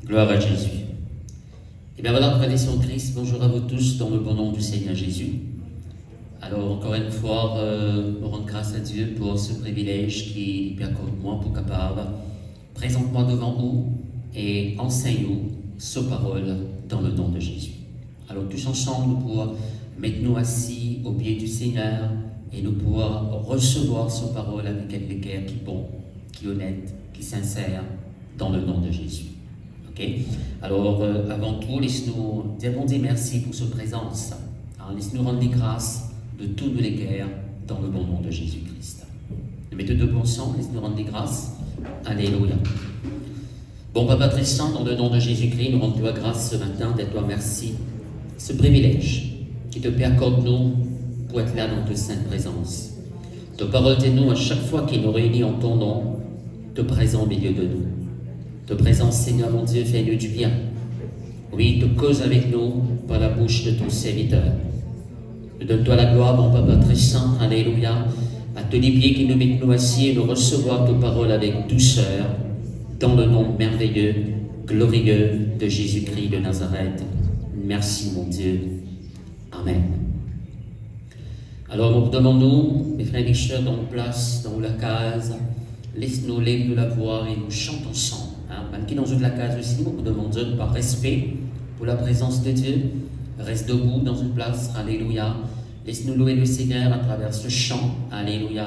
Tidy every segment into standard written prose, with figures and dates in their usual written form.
Gloire à Jésus. Et bien voilà, frères et sœurs en Christ, bonjour à vous tous dans le bon nom du Seigneur Jésus. Alors encore une fois, on rend grâce à Dieu pour ce privilège qui accorde moi pour capable présente-moi devant vous et enseigne-nous sa parole dans le nom de Jésus. Alors tous ensemble pour mettre-nous assis au pied du Seigneur et nous pouvoir recevoir sa parole avec un cœur qui est bon, qui est honnête, qui est sincère dans le nom de Jésus. Ok? Alors avant tout, laisse-nous dire bon Dieu merci pour sa présence. Alors, laisse-nous rendre les grâces de tous nos cœurs dans le bon nom de Jésus-Christ. Nous mettons de bon sang, laisse-nous rendre les grâces. Alléluia. Bon Papa très saint, dans le nom de Jésus-Christ, nous rendons-toi grâce ce matin, d'être merci. Ce privilège qui te accorde nous pour être là dans ta sainte présence. Ta parole de nous à chaque fois qu'il nous réunit en ton nom, te présent au milieu de nous. Ta présence, Seigneur mon Dieu, fais-nous du bien. Oui, te cause avec nous par la bouche de ton serviteur. Donne-toi la gloire, mon Papa très saint, alléluia, à tous les pieds qui nous mettent nous assis et nous recevoir ta parole avec douceur, dans le nom merveilleux, glorieux de Jésus-Christ de Nazareth. Merci, mon Dieu. Amen. Alors, nous demandons, mes frères et sœurs, dans place, dans la case, laisse-nous lève la voix et nous chantons ensemble. Même qui dans une la case aussi, nous demandons par respect pour la présence de Dieu. Reste debout dans une place, alléluia. Laisse-nous louer le Seigneur à travers ce chant, alléluia.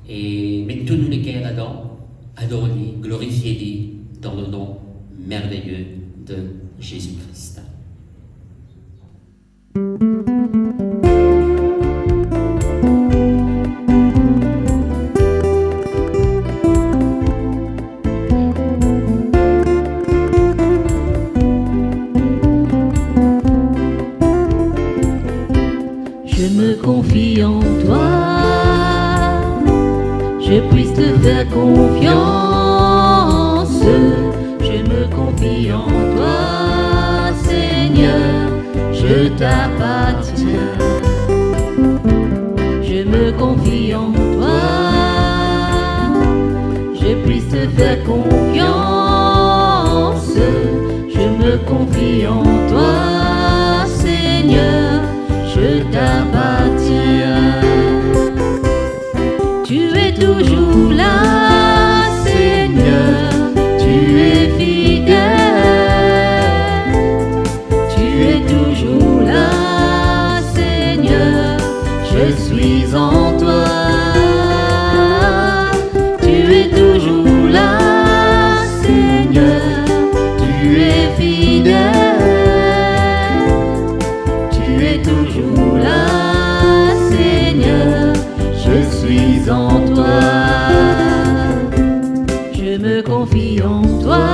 Et mettons-nous les cœurs dedans, adorons-le, glorifiez-le dans le nom merveilleux de Jésus-Christ. Confie en toi, je puisse te faire confiance. Je me confie en toi, Seigneur, je t'appartiens. Je me confie en toi, je puisse te faire confiance. Je me confie en toi, Seigneur, je t'appartiens. Tu es toujours là, Seigneur, tu es fidèle. Tu es toujours là, Seigneur, je suis en toi. Tu es toujours là, Seigneur, tu es fidèle. Tu es toujours là, Seigneur, je suis en toi. Je me confie en toi,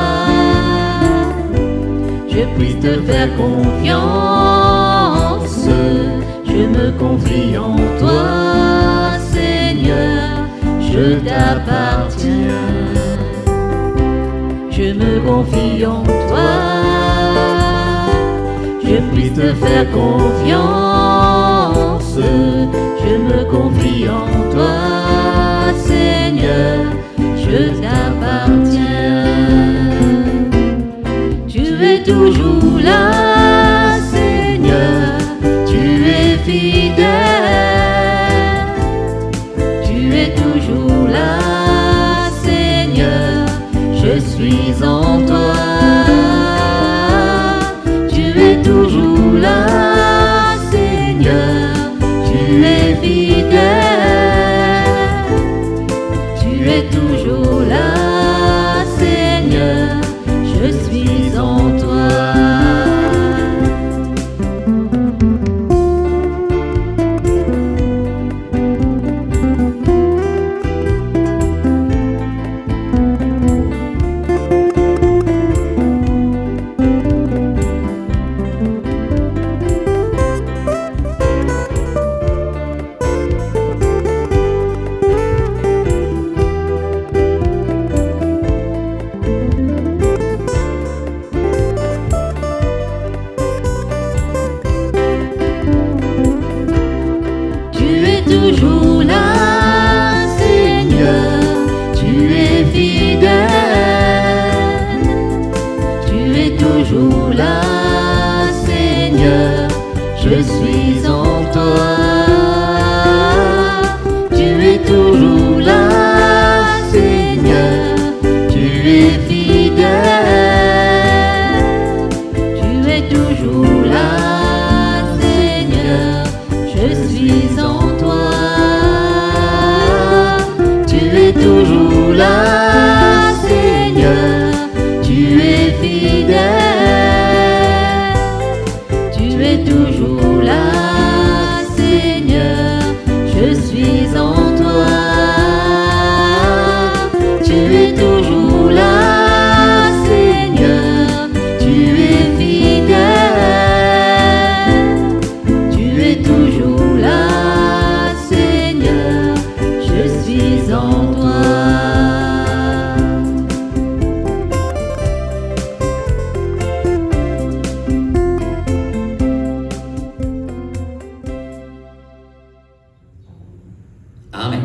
je puisse te faire confiance. Je me confie en toi, Seigneur, je t'appartiens. Je me confie en toi, je puisse te faire confiance. Je me confie en toi, Seigneur, je t'appartiens. Tu es toujours là, Seigneur, tu es fidèle. Tu es toujours là, Seigneur, je suis en toi. Tu es toujours là, Seigneur, tu es fidèle. Tu es toujours là, Seigneur, je suis en toi. Amen.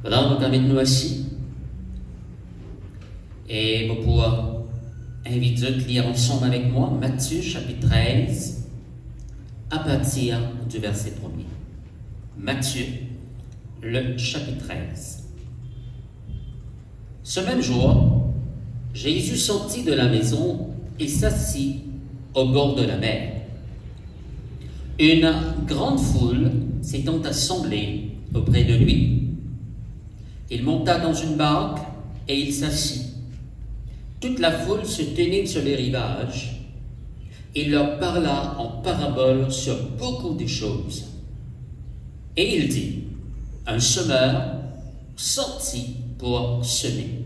Voilà, donc avec nous assis. Et vous pouvez inviter à lire ensemble avec moi Matthieu chapitre 13 à partir du verset 1er. Matthieu, le chapitre 13. Ce même jour, Jésus sortit de la maison et s'assit au bord de la mer. Une grande foule s'étant assemblée auprès de lui. Il monta dans une barque et il s'assit. Toute la foule se tenait sur les rivages. Il leur parla en parabole sur beaucoup de choses. Et il dit, un semeur sortit pour semer.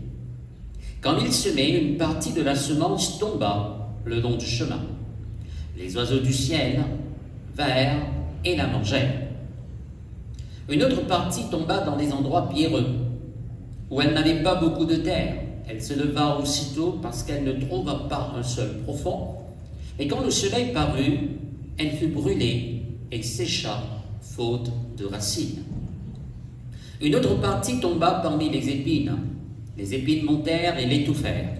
Quand il semait, une partie de la semence tomba le long du chemin. Les oiseaux du ciel vinrent et la mangèrent. Une autre partie tomba dans des endroits pierreux, où elle n'avait pas beaucoup de terre. Elle se leva aussitôt parce qu'elle ne trouva pas un sol profond. Et quand le soleil parut, elle fut brûlée et sécha, faute de racines. Une autre partie tomba parmi les épines. Les épines montèrent et l'étouffèrent.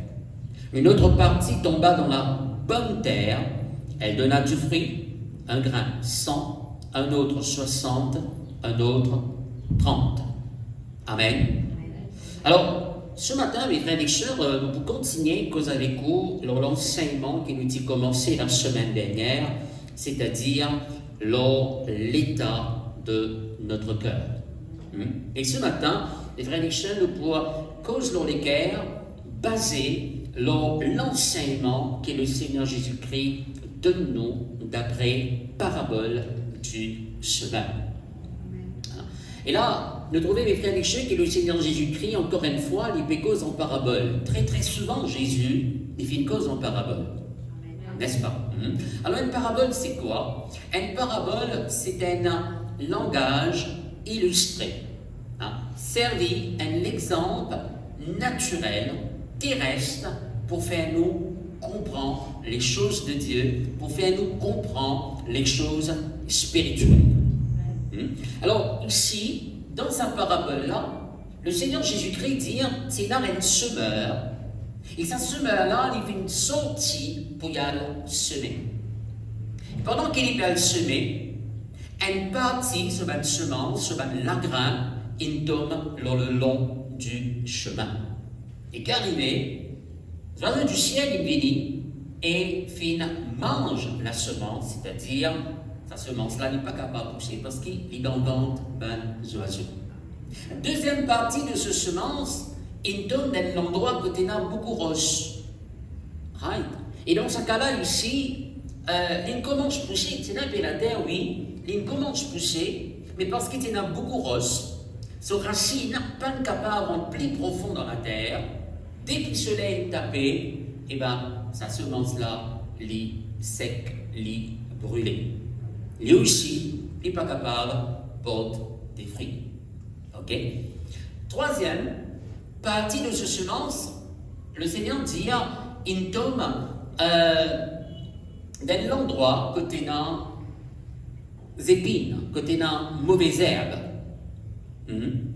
Une autre partie tomba dans la bonne terre. Elle donna du fruit, un grain 100, un autre 60, un autre 30. Amen. Alors, ce matin, mes frères et sœurs, nous continuons à causer avec vous l'enseignement qui nous a commencé la semaine dernière, c'est-à-dire l'état de notre cœur. Et ce matin, les frères et sœurs, nous pourrons causer lesquels basé l'enseignement que le Seigneur Jésus-Christ donne nous d'après parabole du semeur. Et là, nous trouvons, mes frères et sœurs, que le Seigneur Jésus-Christ, encore une fois, il fait cause en parabole. Très très souvent, Jésus, il fait une cause en parabole. N'est-ce pas? Alors, une parabole, c'est quoi? Une parabole, c'est un langage illustré. Servi un exemple naturel, terrestre, pour faire nous comprendre les choses de Dieu, pour faire nous comprendre les choses spirituelles. Alors, ici, dans sa parabole-là, le Seigneur Jésus-Christ dit, c'est là un semeur, et ce semeur-là, il fait une sortie pour y aller semer. Et pendant qu'il est allé semer, une partie sur une semence, sur un lagrin, il tombe le long du chemin. Et qu'arrivé, les oiseaux du ciel, il vient et mange la semence, c'est-à-dire, sa semence-là n'est pas capable de pousser parce qu'il engendre les oiseaux. La deuxième partie de ce semence, il tombe dans l'endroit où il y a beaucoup de roches. Right. Et dans ce cas-là, ici, il commence à pousser, c'est là que la terre, oui, il commence à pousser, mais parce qu'il y a beaucoup de roches, ses racines n'est pas capable de plus profond dans la terre. Dès que le soleil est tapé, eh ben, sa semence-là, est sec, est brûlée. Lui aussi, il n'est pas capable de porter des fruits. Ok? Troisième partie de ce semence, le Seigneur dit, il tombe dans l'endroit côté dans les épines, côté dans mauvaises herbes.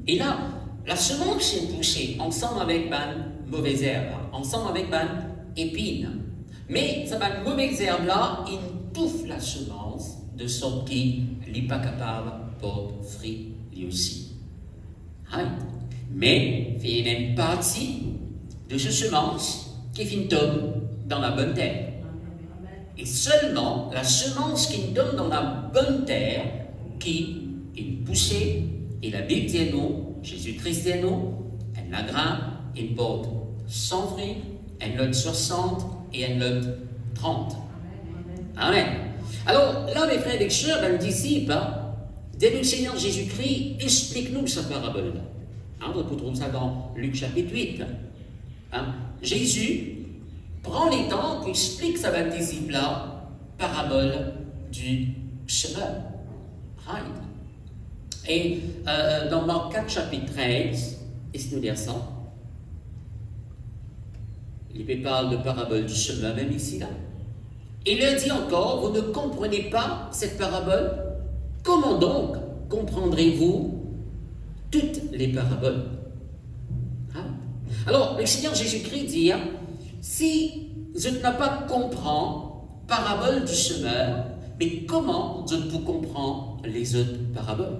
Et là, la semence est poussée ensemble avec une mauvaise herbe, ensemble avec une épine. Mais cette mauvaise herbe-là, il touffe la semence de sorte qu'il n'est pas capable de porter fruit lui aussi. Mais il y a une partie de ce semence qui tombe dans la bonne terre. Et seulement la semence qui tombe dans la bonne terre qui est poussée, et la Bible dit nous, Jésus-Christ dit nous, elle la grain, elle porte 100 fruits, elle note 60 et elle note 30. Amen. Alors là, mes frères et sœurs, le disciple, dès le Seigneur Jésus-Christ, explique-nous sa parabole. On peut trouver ça dans Luc chapitre 8. Jésus prend les temps pour expliquer sa disciple-là, parabole du semeur. Right. Et dans Marc 4, chapitre 13, est-ce nous lire ça? Il parle de parabole du semeur, même ici, là. Il leur dit encore, vous ne comprenez pas cette parabole? Comment donc comprendrez-vous toutes les paraboles. Hein? Alors, le Seigneur Jésus-Christ dit, si je ne pas comprends parabole du semeur, mais comment je peux comprendre les autres paraboles?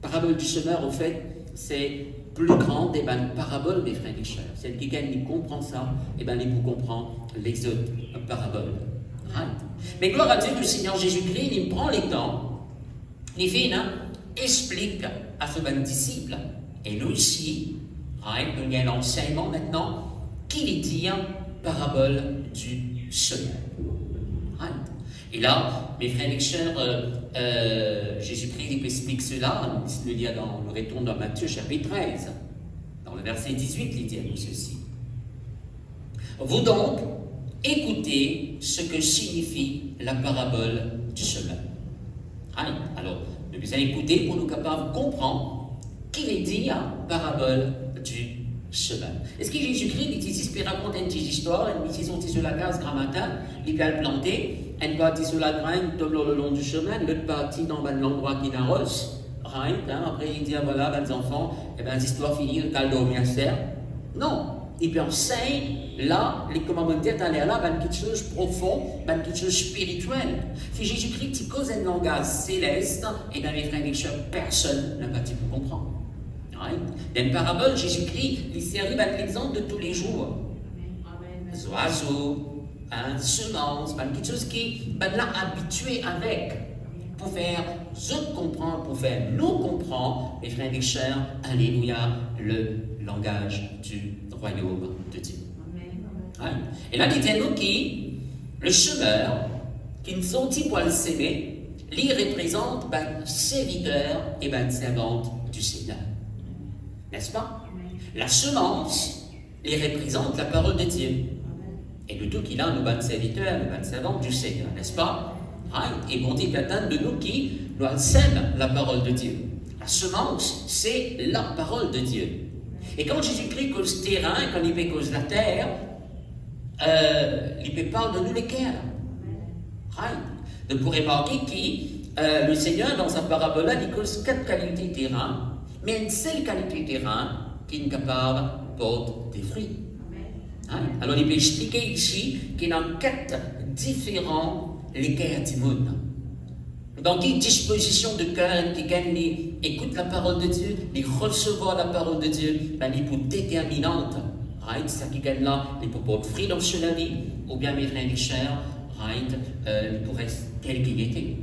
Parabole du semeur, au fait, c'est plus grande des paraboles, mes frères et sœurs. Celle qui comprend ça, il peut comprendre les autres paraboles. Right? Mais gloire à Dieu, le Seigneur Jésus-Christ, il prend les temps, il fait, explique à ce disciple, et nous aussi, il y a l'enseignement maintenant, qui dit parabole du semeur. Right? Et là, mes frères et sœurs, Jésus-Christ explique cela, il dit dans le retour dans Matthieu chapitre 13, dans le verset 18, il dit à nous ceci. Vous donc, écoutez ce que signifie la parabole du semeur. Alors, nous allons écouter pour nous capables de comprendre qu'il est dit la parabole du semeur. Est-ce que Jésus-Christ, il raconte une petite histoire, ils sont sur la case grand matin, il va le planter, une partie sur la graine, tombe le long du chemin, l'autre partie dans l'endroit qui n'arrose. Après, il dit, voilà, les enfants, l'histoire finie, le caldo bien sert. Non, il peut enseigner, là, les commentaires d'aller là, quelque chose de profond, quelque chose de spirituel. Si Jésus-Christ cause un langage céleste, et dans mes frères et sœurs, personne n'a pas pu comprendre. Dans une parabole, Jésus-Christ, il sert l'exemple de tous les jours. Les oiseaux, semences, quelque chose qui l'a habitué avec, pour faire je comprends, pour faire nous comprendre, mes frères et sœurs, alléluia, le langage du royaume de Dieu. Et là, dit-nous qui, le semeur, qui nous sortit pour le s'aimer, lui représente serviteur et servante du Seigneur. N'est-ce pas? La semence, les représente la parole de Dieu. Et de tout qu'il a, nous sommes serviteurs, nous sommes servantes du Seigneur, n'est-ce pas? Et bon Dieu attend de nous qui nous sèment la parole de Dieu. La semence, c'est la parole de Dieu. Et quand Jésus-Christ cause terrain, quand il cause la terre, il peut parler de nous les cœurs. Vous pourrez remarquer que le Seigneur, dans sa parabole, il cause 4 qualités de terrain, mais une seule qualité de terrain qui est capable de porter des fruits. Alors, il peut expliquer ici qu'il y a 4 différents cœurs du monde. Dans quelle disposition de cœur qui écoute la parole de Dieu, il recevoir la parole de Dieu, il est déterminante. C'est qui gagne là, il peut porter fruit dans sa vie, ou bien mes frères et sœurs, il pourrait être tel qu'il était.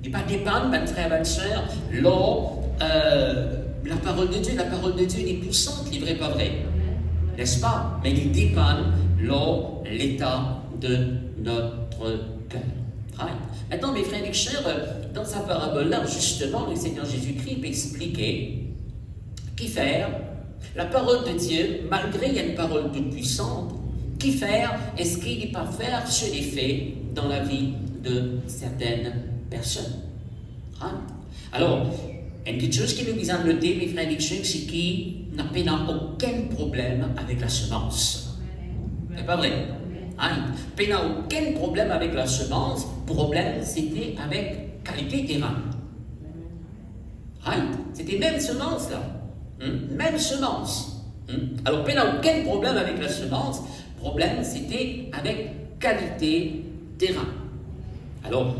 Il ne pas dépendre, mes frères et sœurs, la parole de Dieu est puissante, il est vrai, pas vrai. N'est-ce pas? Mais il dépend de l'état de notre cœur. Maintenant, mes frères et sœurs, dans sa parabole-là, justement, le Seigneur Jésus-Christ peut expliquer qui faire la parole de Dieu, malgré qu'il y a une parole toute puissante, qui faire, est-ce qu'il n'est pas faire ce l'effet dans la vie de certaines personnes. Alors, une petite chose qui nous a noté, mes frères et sœurs, c'est qu'il n'a aucun problème avec la semence. C'est pas vrai? Il n'a aucun problème avec la semence. Problème, c'était avec qualité terrain. C'était même semence là. Même semence. Alors, il n'a aucun problème avec la semence. Problème, c'était avec qualité terrain. Alors,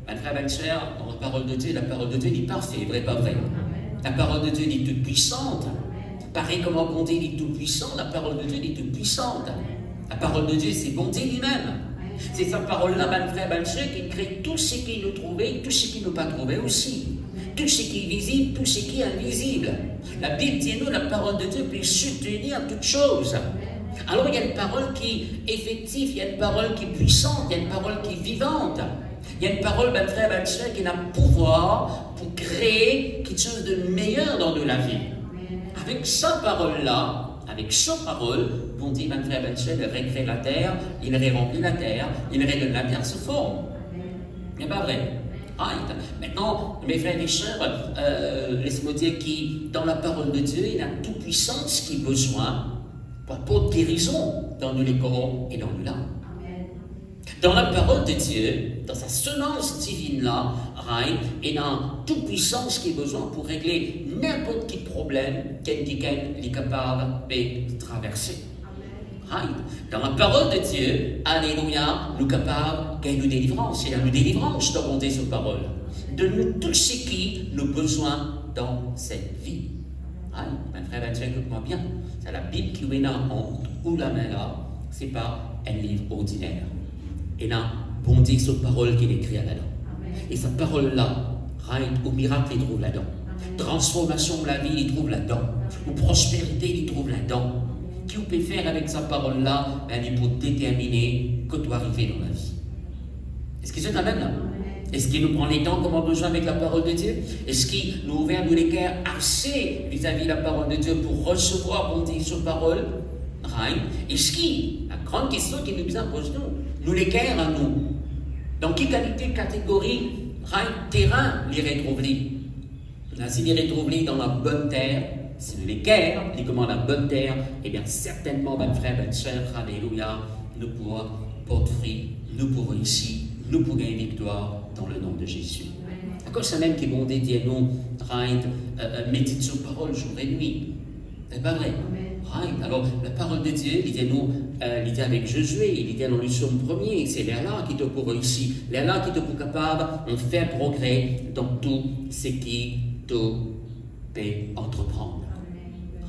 mes frères et sœurs, dans la parole de Dieu est parfaite, vrai, pas vrai? La parole de Dieu est toute puissante. Pareil comme on dit, il est tout puissant, la parole de Dieu est toute puissante. La parole de Dieu, c'est bon Dieu lui-même. C'est sa parole-là, mes frères et sœurs, qui crée tout ce qui nous trouvait, tout ce qui nous pas trouvé aussi. Tout ce qui est visible, tout ce qui est invisible. La Bible dit nous, la parole de Dieu peut soutenir toutes choses. Alors il y a une parole qui est effective, il y a une parole qui est puissante, il y a une parole qui est vivante. Il y a une parole, mes frères et sœurs, qui a le pouvoir pour créer quelque chose de meilleur dans la vie. Avec sa parole-là, avec sa parole, bon Dieu, mes frères et sœurs, il recrée la terre, il remplit la terre, il redonne la terre sous forme. C'est pas vrai? Maintenant, mes frères et sœurs, laissez-moi dire que dans la parole de Dieu, il y a toute puissance qui a besoin pour apporter guérison dans nos corps et dans nos âmes. Dans la parole de Dieu, dans sa semence divine-là, right, et dans toute puissance qui est besoin pour régler n'importe quel problème quelqu'un est capable de traverser. Right. Dans la parole de Dieu, alléluia, nous sommes capables de nous délivrance. Et la délivrance doit monter cette parole. De nous tout ce qui nous besoin dans cette vie. Right. Mes frères et sœurs, écoute-moi bien. C'est la Bible qui est en honte ou la main là. Ce n'est pas un livre ordinaire. Et là, bon Dieu, cette parole qui est écrite là-dedans. Et cette parole-là, right, au miracle, il trouve là-dedans. Transformation de la vie, il trouve là-dedans. Ou prospérité, il trouve là-dedans. Qui peut faire avec sa parole-là, ben, pour déterminer que doit arriver dans la vie. Est-ce que c'est la même là? Est-ce qu'il nous prend les temps comme on a besoin avec la parole de Dieu? Est-ce qu'il nous ouvre nous les cœurs assez vis-à-vis de la parole de Dieu pour recevoir, bon Dieu, cette parole? Right? Est-ce qu'il, la grande question qui nous pose nous les cœurs à nous, dans quelle qualité, catégorie, right, terrain les retrouver? Si les retrouver dans la bonne terre, si nous les cœurs, les commandent la bonne terre, eh bien certainement, mes frères, mes sœurs, alléluia, nous pourrons porter fruit, nous pourrons ici, nous pourrons gagner victoire dans le nom de Jésus. Encore c'est même qui vont dire nous, right, médite sur parole jour et nuit. C'est pas vrai. Right. Alors, la parole de Dieu, il dit nous, il dit avec Josué, il dit dans le psaume 1er, c'est là qui te pour réussir, là qui te pour capable de faire progrès dans tout ce qui te peut entreprendre.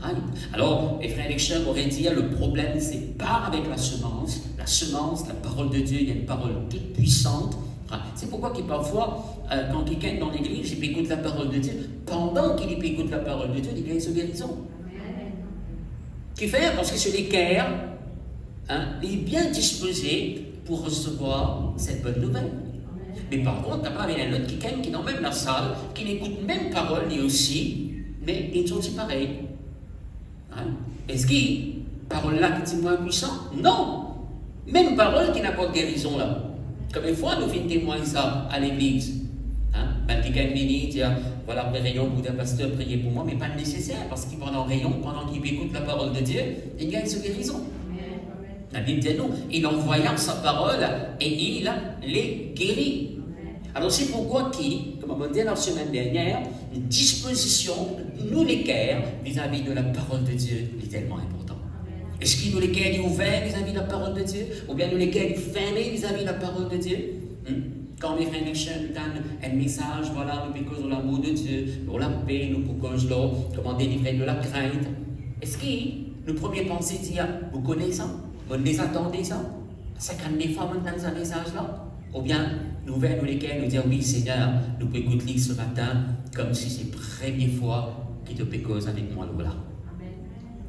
Right. Alors, les frères et sœurs auraient dit, le problème, c'est pas avec la semence, la parole de Dieu, il y a une parole toute puissante. Right. C'est pourquoi parfois, quand quelqu'un est dans l'église, il écoute la parole de Dieu, pendant qu'il écoute la parole de Dieu, il gagne sa guérison. Qui fait? Parce que c'est les cœurs, il est bien disposé pour recevoir cette bonne nouvelle. Mais par contre, tu n'as pas un autre quelqu'un qui est dans même la salle, qui n'écoute même parole lui aussi, mais ils sont aussi pareils. Est-ce qu'il parole là qui est moins puissant? Non! Même parole qui n'a pas de guérison là. Comme une fois, nous faisons témoigner ça à l'église. Ben, quelqu'un vient dire, voilà, le rayon pour le pasteur, priez pour moi, mais pas nécessaire, parce qu'il pendant rayon, pendant qu'il écoute la parole de Dieu, il gagne sa guérison. La Bible dit nous, il envoya sa parole et il les guérit. Alors c'est pourquoi comme on m'a dit la semaine dernière, une disposition, nous les cœurs, vis-à-vis de la parole de Dieu, est tellement important. Est-ce qu'il nous les cœurs ouverts vis-à-vis de la parole de Dieu, ou bien nous les cœurs fermés vis-à-vis de la parole de Dieu? Quand mes frères et sœurs nous donnent un message, voilà, nous pour cause de l'amour de Dieu, pour la paix, nous pour cause de comment délivrer de la crainte. Est-ce que le premier pensée dit, vous connaissez ça? Vous les attendez ça? Ça calme les femmes dans ce message-là? Ou bien, nous ouvrons les cœurs, nous disons, oui Seigneur, nous pouvons écouter ce matin, comme si c'est la première fois qu'il te fait cause avec moi, là.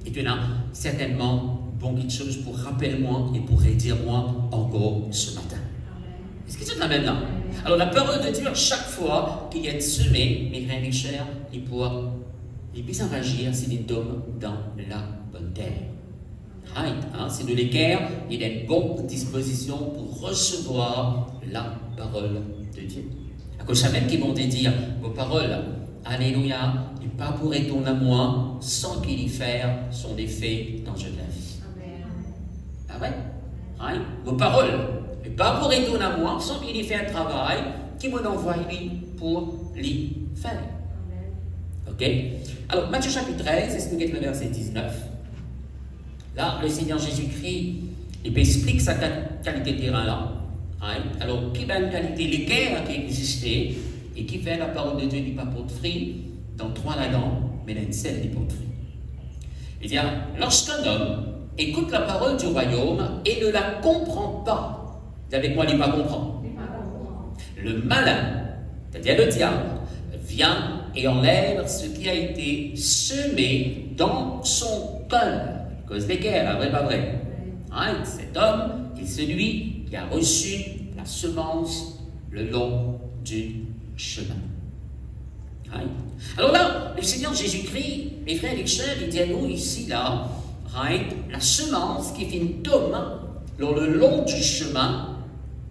Et tu as certainement bon quelque chose pour rappeler moi et pour redire moi encore ce matin. Est-ce que c'est la même là? Alors la parole de Dieu, chaque fois qu'il y a semé, mes frères et sœurs, il peut s'enragir s'il est homme dans la bonne terre. Right, c'est de l'équerre, il a une bonne disposition pour recevoir la parole de Dieu. À cause de même qu'ils vont te dire, vos paroles, alléluia, n'est pas pour retourner à moi sans qu'il y fasse son effet dans la vie. Ah ouais? Right? Vos paroles, n'est pas pour retourner à moi sans qu'il y fasse un travail qui m'en envoie lui pour l'y faire. Ok? Alors, Matthieu chapitre 13, est-ce que vous êtes le verset 19? Là, le Seigneur Jésus-Christ, il explique sa qualité de terrain-là. Right? Alors, qui a une qualité l'équerre qui existait et qui fait la parole de Dieu du pas pour de fruit dans 3 là-dedans, mais dans une seule du pas de fruit. Il dit, lorsqu'un homme écoute la parole du royaume et ne la comprend pas, vous avec moi, il ne pas comprend. Le malin, c'est-à-dire le diable, vient et enlève ce qui a été semé dans son cœur. Cause d'équerre, vrai, pas vrai. Right? Cet homme est celui qui a reçu la semence le long du chemin. Right? Alors là, le Seigneur Jésus-Christ, mes frères et sœurs, il dit à nous ici, là, right? La semence qui fait tombe le long du chemin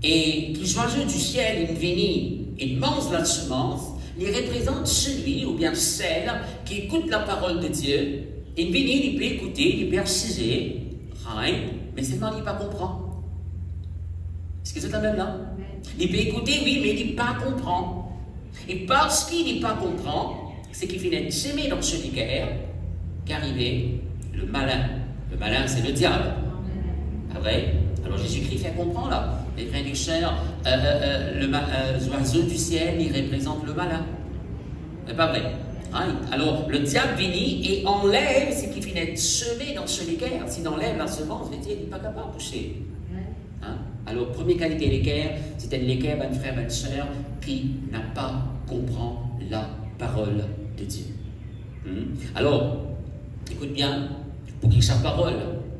et qui oiseaux du ciel, il vient, il mange la semence, il représente celui ou bien celle qui écoute la parole de Dieu. Il vient, il peut écouter, il peut persiser, right? Mais seulement il ne pas comprendre. Est-ce que c'est la même là? Il peut écouter, oui, mais il ne pas comprendre. Et parce qu'il n'est pas comprend, c'est qu'il finit de s'aimer dans ce guerre qu'arrivait le malin. Le malin, c'est le diable. Pas vrai? Alors Jésus-Christ fait comprendre là. Les frères et sœurs, les oiseaux du ciel, ils représentent le malin. C'est pas vrai. Hein? Alors le diable vient et enlève ce qui finit de semer dans ce guerre. S'il enlève la semence, il n'est pas capable de pousser. Hein? Alors, première qualité de l'équerre, c'est un équerre, un frère, une sœur, qui n'a pas comprend la parole de Dieu. Alors, écoute bien, pour que sa parole,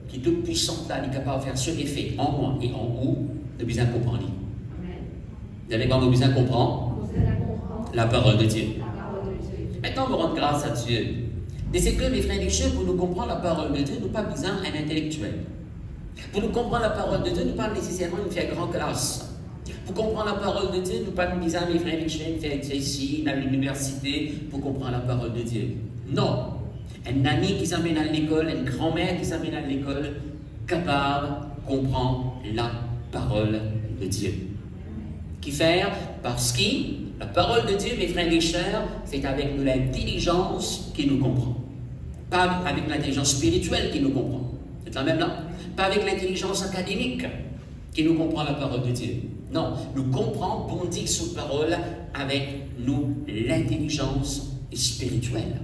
qui est toute puissante là, est capable de faire ce effet en moi et en vous, nous besoin de comprendre. Vous allez voir, nous besoin de comprendre la parole de Dieu. Maintenant, on rend grâce à Dieu. Mais c'est que, mes frères et sœurs, pour nous comprendre la parole de Dieu, nous n'avons pas besoin d'un intellectuel. Pour nous comprendre la parole de Dieu, nous pas nécessairement une faire grande classe. Pour comprendre la parole de Dieu, nous pas besoin, mes frères et sœurs, de faire ici, à l'université, pour comprendre la parole de Dieu. Non. Un ami qui s'amène à l'école, une grand-mère qui s'amène à l'école, capable de comprendre la parole de Dieu. Qui faire? Parce que la parole de Dieu, mes frères et sœurs, c'est avec l'intelligence qui nous comprend. Pas avec l'intelligence spirituelle qui nous comprend. C'est la même là? Pas avec l'intelligence académique qui nous comprend la parole de Dieu. Non, nous comprenons, bon Dieu, sous parole avec nous l'intelligence spirituelle.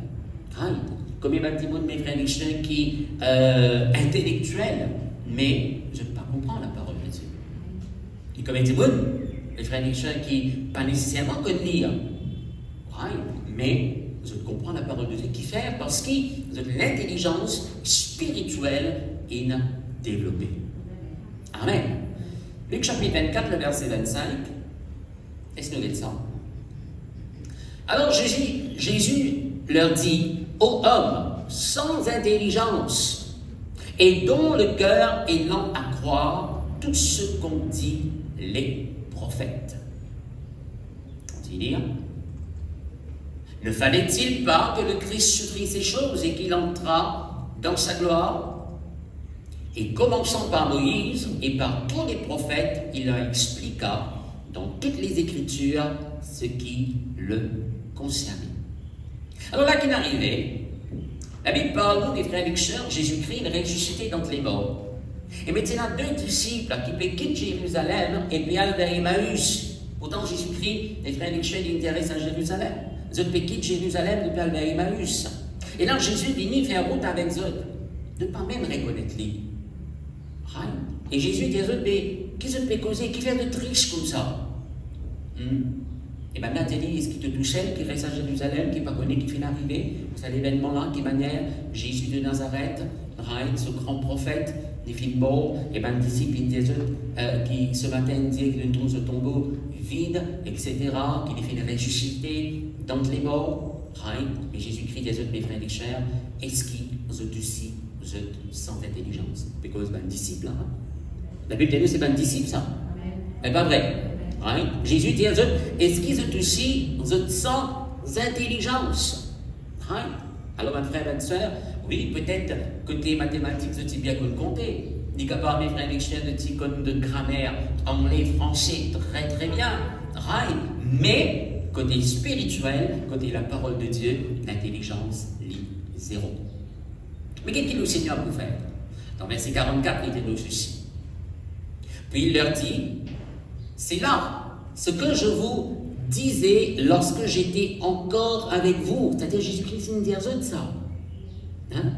Hein? Comme il y a des mes frères et sœurs qui intellectuels, mais je ne peux pas comprendre la parole de Dieu. Et comme il y a des mes frères et sœurs qui pas nécessairement connaissent lire, mais je comprends la parole de Dieu qui fait parce que l'intelligence spirituelle est développée. Amen. Luc chapitre 24, le verset 25. Est-ce que nous lisons ça? Alors Jésus leur dit, ô homme sans intelligence et dont le cœur est lent à croire tout ce qu'ont dit les prophètes. Continue. Ne fallait-il pas que le Christ souffrit ces choses et qu'il entra dans sa gloire? Et commençant par Moïse et par tous les prophètes, il leur expliqua dans toutes les Écritures ce qui le concernait. Alors là qu'il est arrivé, la Bible parle des frères et sœurs, Jésus-Christ est ressuscité d'entre les morts. Et maintenant, deux disciples qui quittent Jérusalem et puis aller vers Emmaüs. Pourtant, Jésus-Christ, les frères et sœurs, ils intéressent à Jérusalem. Ils ont quitté Jérusalem et puis aller vers Emmaüs. Et là, Jésus vient faire route avec eux. De ne pas même reconnaître lui. Et Jésus dit à eux, mais qu'est-ce que tu peux causer? Qui fait de triste comme ça? Et bien maintenant, est-ce qui te touchait, qui reste à Jérusalem, qui ne pas connaît, qui finit d'arriver? C'est l'événement-là qui manière Jésus de Nazareth, ce grand prophète, des films morts, et bien les disciples qui ce matin disaient qu'il trouve ce tombeau vide, etc., qu'il est fait ressusciter d'entre les morts. Et Jésus-Christ dit à eux, mes frères et sœurs, est-ce qu'ils ont aussi vous êtes sans intelligence? Parce que c'est un disciple. Hein? La Bible dit, c'est pas un disciple, ça. C'est pas vrai. Right? Jésus dit à eux, est-ce qu'ils ont aussi sans intelligence? Right? Alors, mon frère et ma soeur, oui, peut-être côté mathématiques, vous êtes bien compter. Ni capable, mes frères et sœurs, de grammaire, anglais, français, très très bien. Right? Mais, côté spirituel, côté la parole de Dieu, l'intelligence lit zéro. Mais qu'est-ce que le Seigneur peut faire? Dans verset 44, il dit nous ceci. Puis il leur dit, c'est là ce que je vous disais lorsque j'étais encore avec vous. C'est-à-dire Jésus-Christ nous dit à eux de ça. Hein?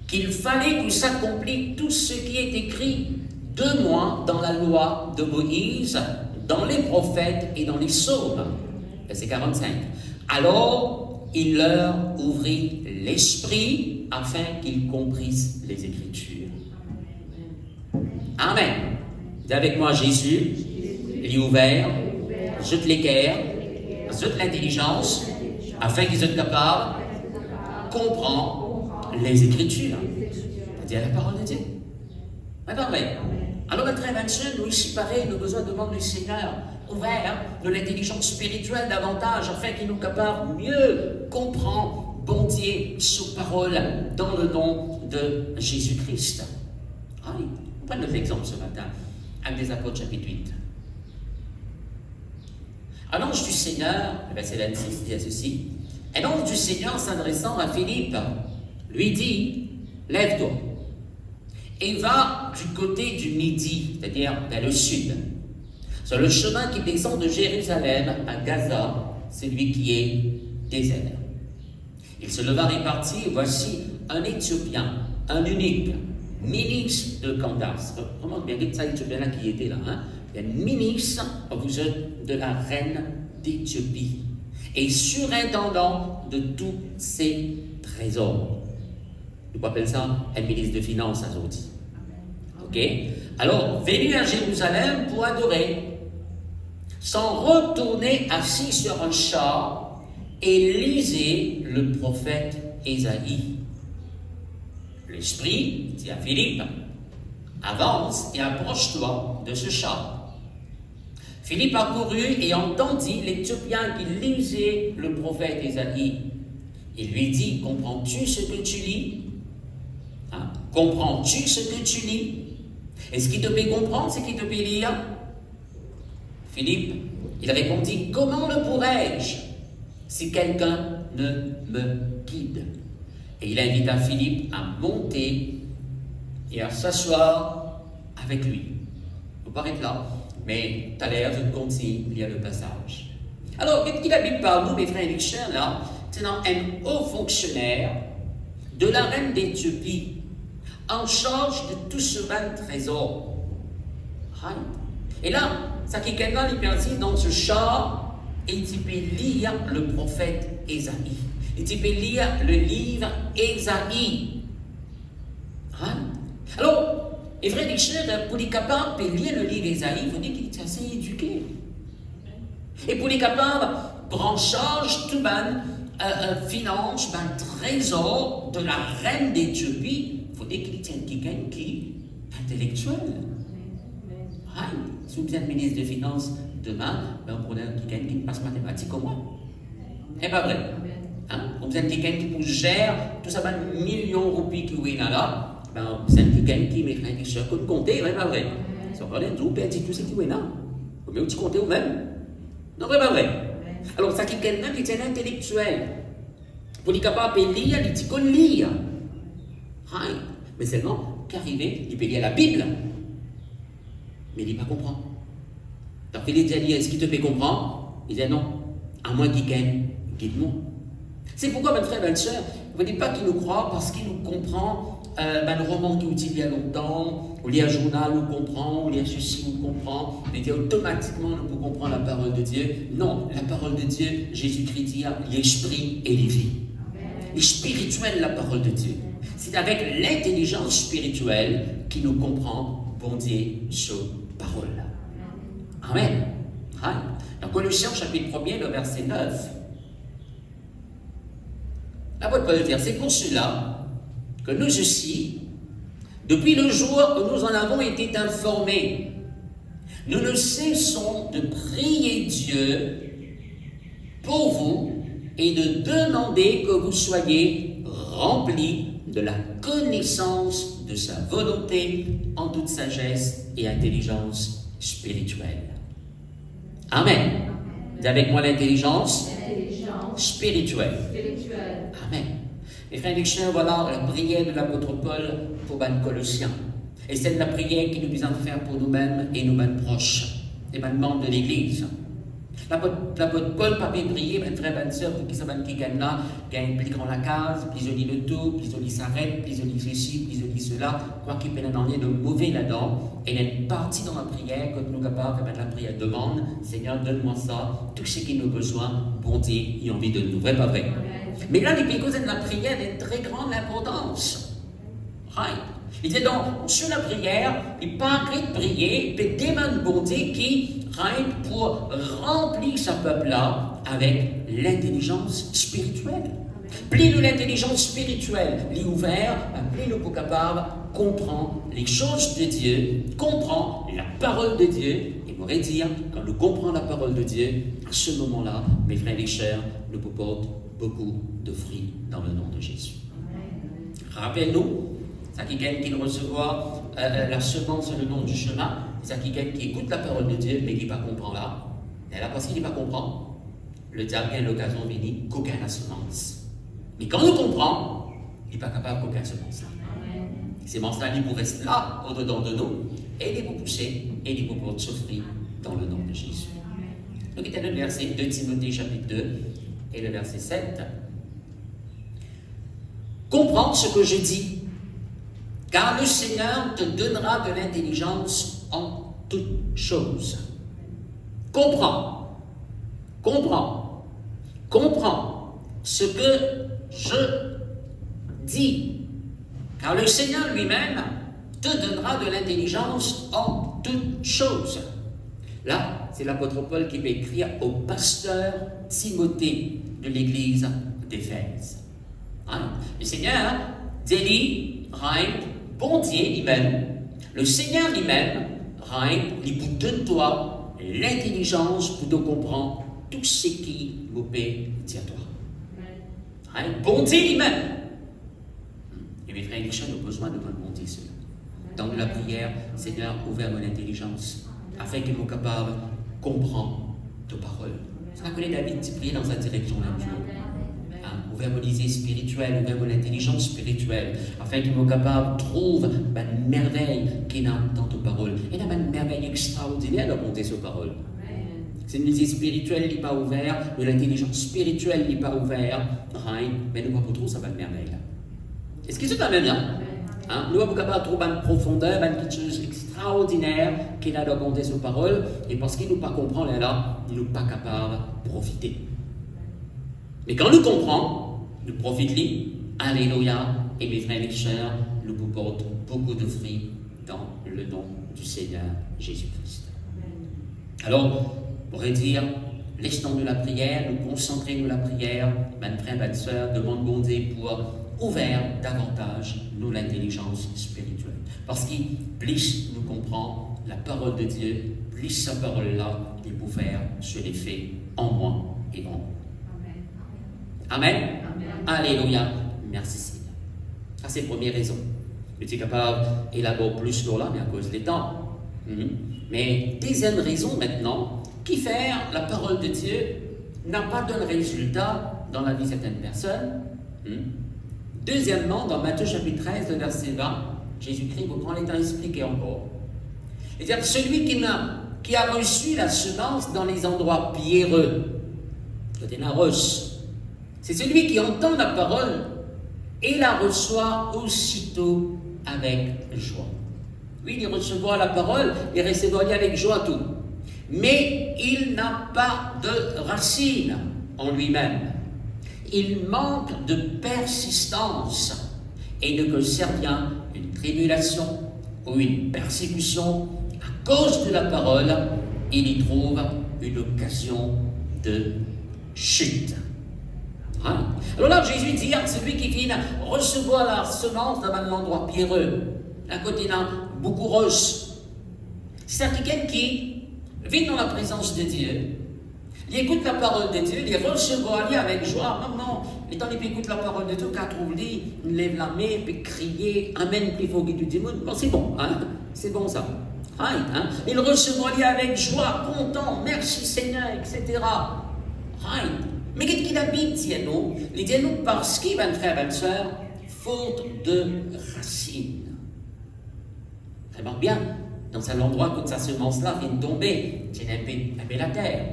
Qu'il fallait que s'accomplisse tout ce qui est écrit de moi dans la loi de Moïse, dans les prophètes et dans les psaumes. Verset 45. Alors, il leur ouvrit l'esprit afin qu'ils comprissent les Écritures. Amen. Dis avec moi, Jésus, il est ouvert, jette l'équerre, jette l'intelligence, afin qu'ils soient capables de comprendre les Écritures. C'est-à-dire la parole de Dieu. Amen. Alors, notre invention, nous ici, pareil, nous avons besoin de demander au Seigneur ouvert de l'intelligence spirituelle davantage, afin qu'il nous capable de mieux comprendre bon Dieu sous parole dans le nom de Jésus-Christ. Allez, on prend notre exemple ce matin, avec des Apôtres chapitre 8. Un ange du Seigneur, le verset 26 dit ceci, un ange du Seigneur s'adressant à Philippe, lui dit, lève-toi et va du côté du midi, c'est-à-dire vers le sud, sur le chemin qui descend de Jérusalem à Gaza, celui qui est désert. Il se leva et partit, et voici un Éthiopien, un eunuque, ministre de Candace. Remarque bien, cet Éthiopien-là qui était là, hein? Le ministre, vous êtes de la reine d'Éthiopie, et surintendant de tous ses trésors. On appelle ça un ministre de Finances, à dit. Ok? Alors, venu à Jérusalem pour adorer, s'en retourner assis sur un char et lisez le prophète Ésaïe. L'Esprit dit à Philippe, avance et approche-toi de ce char. Philippe accourut et entendit l'Éthiopien qui lisait le prophète Ésaïe. Il lui dit, comprends-tu ce que tu lis? Hein? Comprends-tu ce que tu lis? Et ce qui te fait comprendre, c'est qui te fait lire? Philippe, il répondit, comment le pourrais-je si quelqu'un ne me guide? Et il invita Philippe à monter et à s'asseoir avec lui. On peut arrêter là, mais tout à l'heure, je continue, il y a le passage. Alors, qu'est-ce que la Bible parle, nous, mes frères et sœurs, là? C'est un haut fonctionnaire de la reine d'Éthiopie, en charge de tout ce vaste trésor. Et là, ça qui est dans ce char, et il peut lire le prophète Ésaïe. Il peut lire le livre Ésaïe. Alors, les frères et sœurs, pour les capables de lire le livre Ésaïe, il faut dire qu'il est assez éduqué. Et pour les capables, prendre charge tout finance, trésor de la reine d'Éthiopie, il faut dire qu'il tient quelqu'un qui est intellectuel. Si vous êtes ministre des Finances demain, on pourrait quelqu'un qui passe mathématiques comme moi. C'est pas vrai. Vous êtes quelqu'un qui gère tout ça, millions de roupies qui sont là. Vous êtes quelqu'un qui met un cher que compter, c'est pas vrai. Si on parle de tout, tout ce qui est là. Vous pouvez compter vous-même. Non, c'est pas vrai. Alors, ça qui est quelqu'un qui est intellectuel. Pour être capable de lire, il dit qu'on lire. Mais seulement qu'arriver, il peut lire la Bible. Mais il ne pas comprendre. Donc, il dit à dire, est-ce qu'il te fait comprendre? Il dit non. À moins qu'il gagne, guide-moi. C'est pourquoi, mes frères et mes sœurs, vous ne dites pas qu'il nous croit parce qu'il nous comprend le roman qu'il utilise il y a longtemps, ou lit un journal, nous comprend, ou lit ceci, nous comprend, mais automatiquement nous pouvons comprendre la parole de Dieu. Non, la parole de Dieu, Jésus-Christ dit, l'esprit et les vies. Et spirituel, la parole de Dieu. C'est avec l'intelligence spirituelle qu'il nous comprend, bon Dieu, sa parole. Amen. Dans Colossiens, chapitre 1er, le verset 9. L'apôtre Paul dit, c'est pour cela que nous aussi, depuis le jour où nous en avons été informés, nous ne cessons de prier Dieu pour vous et de demander que vous soyez remplis de la connaissance de sa volonté en toute sagesse et intelligence spirituelle. Amen. Dis avec moi l'intelligence spirituelle. Amen. Mes frères et sœurs, voilà la prière de l'apôtre Paul pour les Colossiens. Et c'est la prière qu'il nous besoin de faire pour nous-mêmes et nous-mêmes proches, les membres de l'Église. L'apôtre Paul n'a pas prié, mes frères et sœurs, pour qu'ils savent qui gagnent là, gagnent plus grand la case, plus ils le tout, plus ils s'arrêtent, plus ils ceci, plus ils cela, quoi qu'il n'y ait rien de mauvais là-dedans. Et il y a une partie dans la prière, quand nous sommes capables de mettre la prière demande, Seigneur, donne-moi ça, tout ce qui nous a besoin, bon Dieu, il a envie de nous, vrai, pas vrai. Mais là, les pécos de la prière a une très grande importance. Il dit donc, sur la prière, il pas arrêter de prier, il demande bon Dieu qui pour remplir ce peuple-là avec l'intelligence spirituelle. Plus nous l'intelligence spirituelle est ouverte, plus nous sommes capables de comprendre les choses de Dieu, comprendre la parole de Dieu. Et pourrait dire, quand nous comprenons la parole de Dieu, à ce moment-là, mes frères et sœurs, nous portons beaucoup de fruits dans le nom de Jésus. Rappelez-nous, ça qui gagne qui recevoir la semence sur le nom du chemin, c'est ça qui gagne qui écoute la parole de Dieu, mais qui ne comprend pas là. Et là, parce qu'il ne va pas comprendre, le diable a l'occasion de venir qu'aucun la semence. Mais quand on comprend, il n'est pas capable qu'aucun semence. Ces semences-là, ils vous restent là, au-dedans de nous, et ils vous pousser, et ils vous souffrir dans le nom de Jésus. Donc, il y a le verset 2 Timothée chapitre 2 et le verset 7. Comprends ce que je dis, car le Seigneur te donnera de l'intelligence en toutes choses. Comprends ce que je dis, car le Seigneur lui-même te donnera de l'intelligence en toutes choses. Là, c'est l'apôtre Paul qui va écrire au pasteur Timothée de l'église d'Éphèse. Le Seigneur dit, bon Dieu lui-même, le Seigneur lui-même, il vous donne toi l'intelligence pour te comprendre tout ce qui vous peut dire toi. Bon Dieu lui-même. Et mes frères et sœurs, nous avons besoin de demander cela. Dans la prière, Seigneur, ouvre mon intelligence, afin qu'ils soient capables de comprendre tes paroles. C'est ce que David dit, prier dans sa direction là-dessus. Ouvre mon idée spirituelle, ouvre mon intelligence spirituelle, afin qu'ils soient capables de trouver une merveille qu'il y a dans tes paroles. Et il y a une merveille extraordinaire de monter ces paroles. C'est une idée spirituelle qui n'est pas ouverte, de l'intelligence spirituelle qui n'est pas ouverte, mais nous ne trouver ça va une merveille. Est-ce que c'est quand même bien? Nous sommes capables de trouver une profondeur, une quelque chose extraordinaire qu'il a de monter ces paroles, et parce qu'il ne nous pas comprend là, nous ne sommes pas capables de profiter. Mais quand nous comprenons, nous profitons, alléluia, et mes frères et sœurs, nous vous portons beaucoup de fruits dans le nom du Seigneur Jésus-Christ. Alors, on pourrait dire, laissons-nous la prière, nous concentrons-nous la prière, mes frères, mes sœurs, demande bon Dieu pour ouvrir davantage nous l'intelligence spirituelle. Parce qu'il plus nous comprend la parole de Dieu, plus sa parole-là, il peut faire sur les faits en moi et en vous. Amen. Amen. Alléluia. Merci Seigneur. Ça, c'est la première raison. Je suis capable d'élaborer plus sur là, mais à cause des temps. Mais deuxième raison maintenant, qui fait la parole de Dieu n'a pas de résultat dans la vie de certaines personnes. Deuxièmement, dans Matthieu chapitre 13, le verset 20, Jésus-Christ vous prend les temps d'expliquer encore. C'est-à-dire celui qui a reçu la semence dans les endroits pierreux, c'est celui qui entend la parole et la reçoit aussitôt avec joie. Oui, il recevra la parole et recevra avec joie tout. Mais il n'a pas de racine en lui-même. Il manque de persistance et ne conserve rien une tribulation ou une persécution à cause de la parole, il y trouve une occasion de chute. Alors là, Jésus dit à celui qui vient recevoir la semence dans un endroit pierreux, à côté d'un beaucoup rose, c'est quelqu'un qui vit dans la présence de Dieu. Il écoute la parole de Dieu, il recevra avec joie. Non, et tant qu'il écoute la parole de Dieu, qu'à trouver, il lève la main, puis crier, Amen, puis il faut qu'il dise, bon, c'est bon, c'est bon ça. Il recevra avec joie, content, merci Seigneur, etc. Mais qu'est-ce qu'il habite, dit-nous? Il dit nous parce qu'il va frère, ma soeur, faute de racines. Vraiment bien, dans cet endroit où sa semence-là vient de tomber, c'est un peu la terre.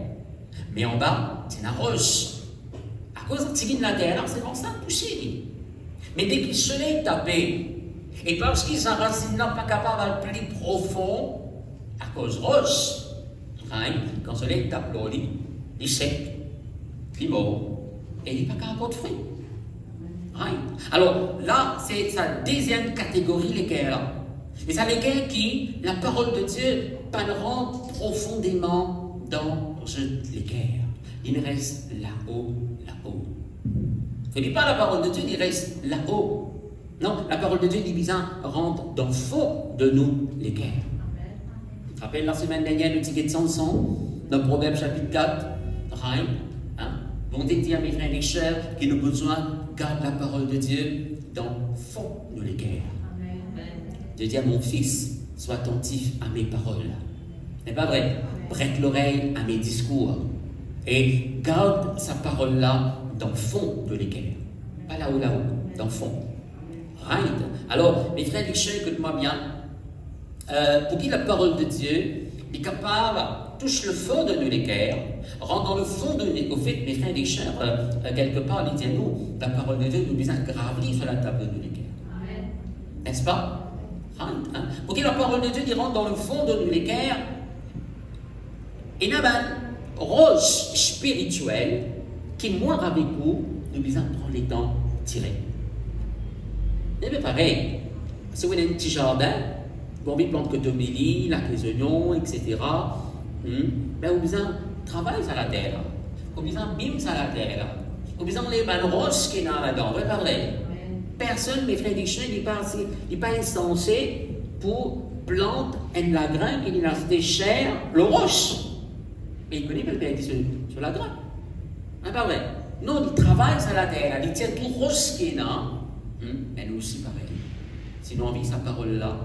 Mais en bas, c'est la rose. À cause de la terre, c'est comme ça poussé. Mais dès que le soleil est tapé, et parce qu'il sa racine n'est pas capable de plus profond, à cause rose, quand le soleil tape l'eau, il est sec, il mort, et il n'est pas capable de fruits. Alors là, c'est sa deuxième catégorie, lesquelles là. Et c'est lesquelles qui, la parole de Dieu, rentre profondément dans les cœurs. Il reste là-haut, là-haut. Il ne dit pas la parole de Dieu, il reste là-haut. Non, la parole de Dieu, il dit rentre dans le fond de nous, les cœurs. Je me rappelle la semaine dernière, le ticket de Samson, dans Proverbe chapitre 4, Bon Dieu dit à mes frères et sœurs qui nous besoin garde la parole de Dieu dans le fond de les cœurs. Je dis à mon fils, sois attentif à mes paroles. N'est pas vrai? Prête l'oreille à mes discours et garde sa parole-là dans le fond de l'équerre. Pas là-haut, dans le fond. Right? Alors, mes frères et sœurs, écoute-moi bien. Pour qui la parole de Dieu est capable, touche le fond de nos l'équerre, rentre dans le fond de au fait, mes frères et sœurs, quelque part, il dit à nous, la parole de Dieu nous vient gravir sur la table de l'équerre. N'est-ce pas? Right? Hein? Pour qui la parole de Dieu il rentre dans le fond de nos l'équerre, et n'a pas rose spirituelle qui, moi, avec vous, nous vient prendre les temps tirés. Mais pareil, si vous avez un petit jardin, vous avez plante cotomélie, les oignons, etc. Ben, vous besoin travail sur la terre. Vous besoin bim sur la terre. Vous besoin les balles roses qui sont là-dedans. Vous parlez. Personne, mes frères et sœurs, n'est pas insensé pour planter un lagrin qui a acheté cher, le roche. Mais il connaît pas le bien sur la grappe. Vous parlez. Non, il travaille sur la terre. Il tient tout roche qui est là. Mais nous aussi, pareil. Sinon, on vit sa parole-là.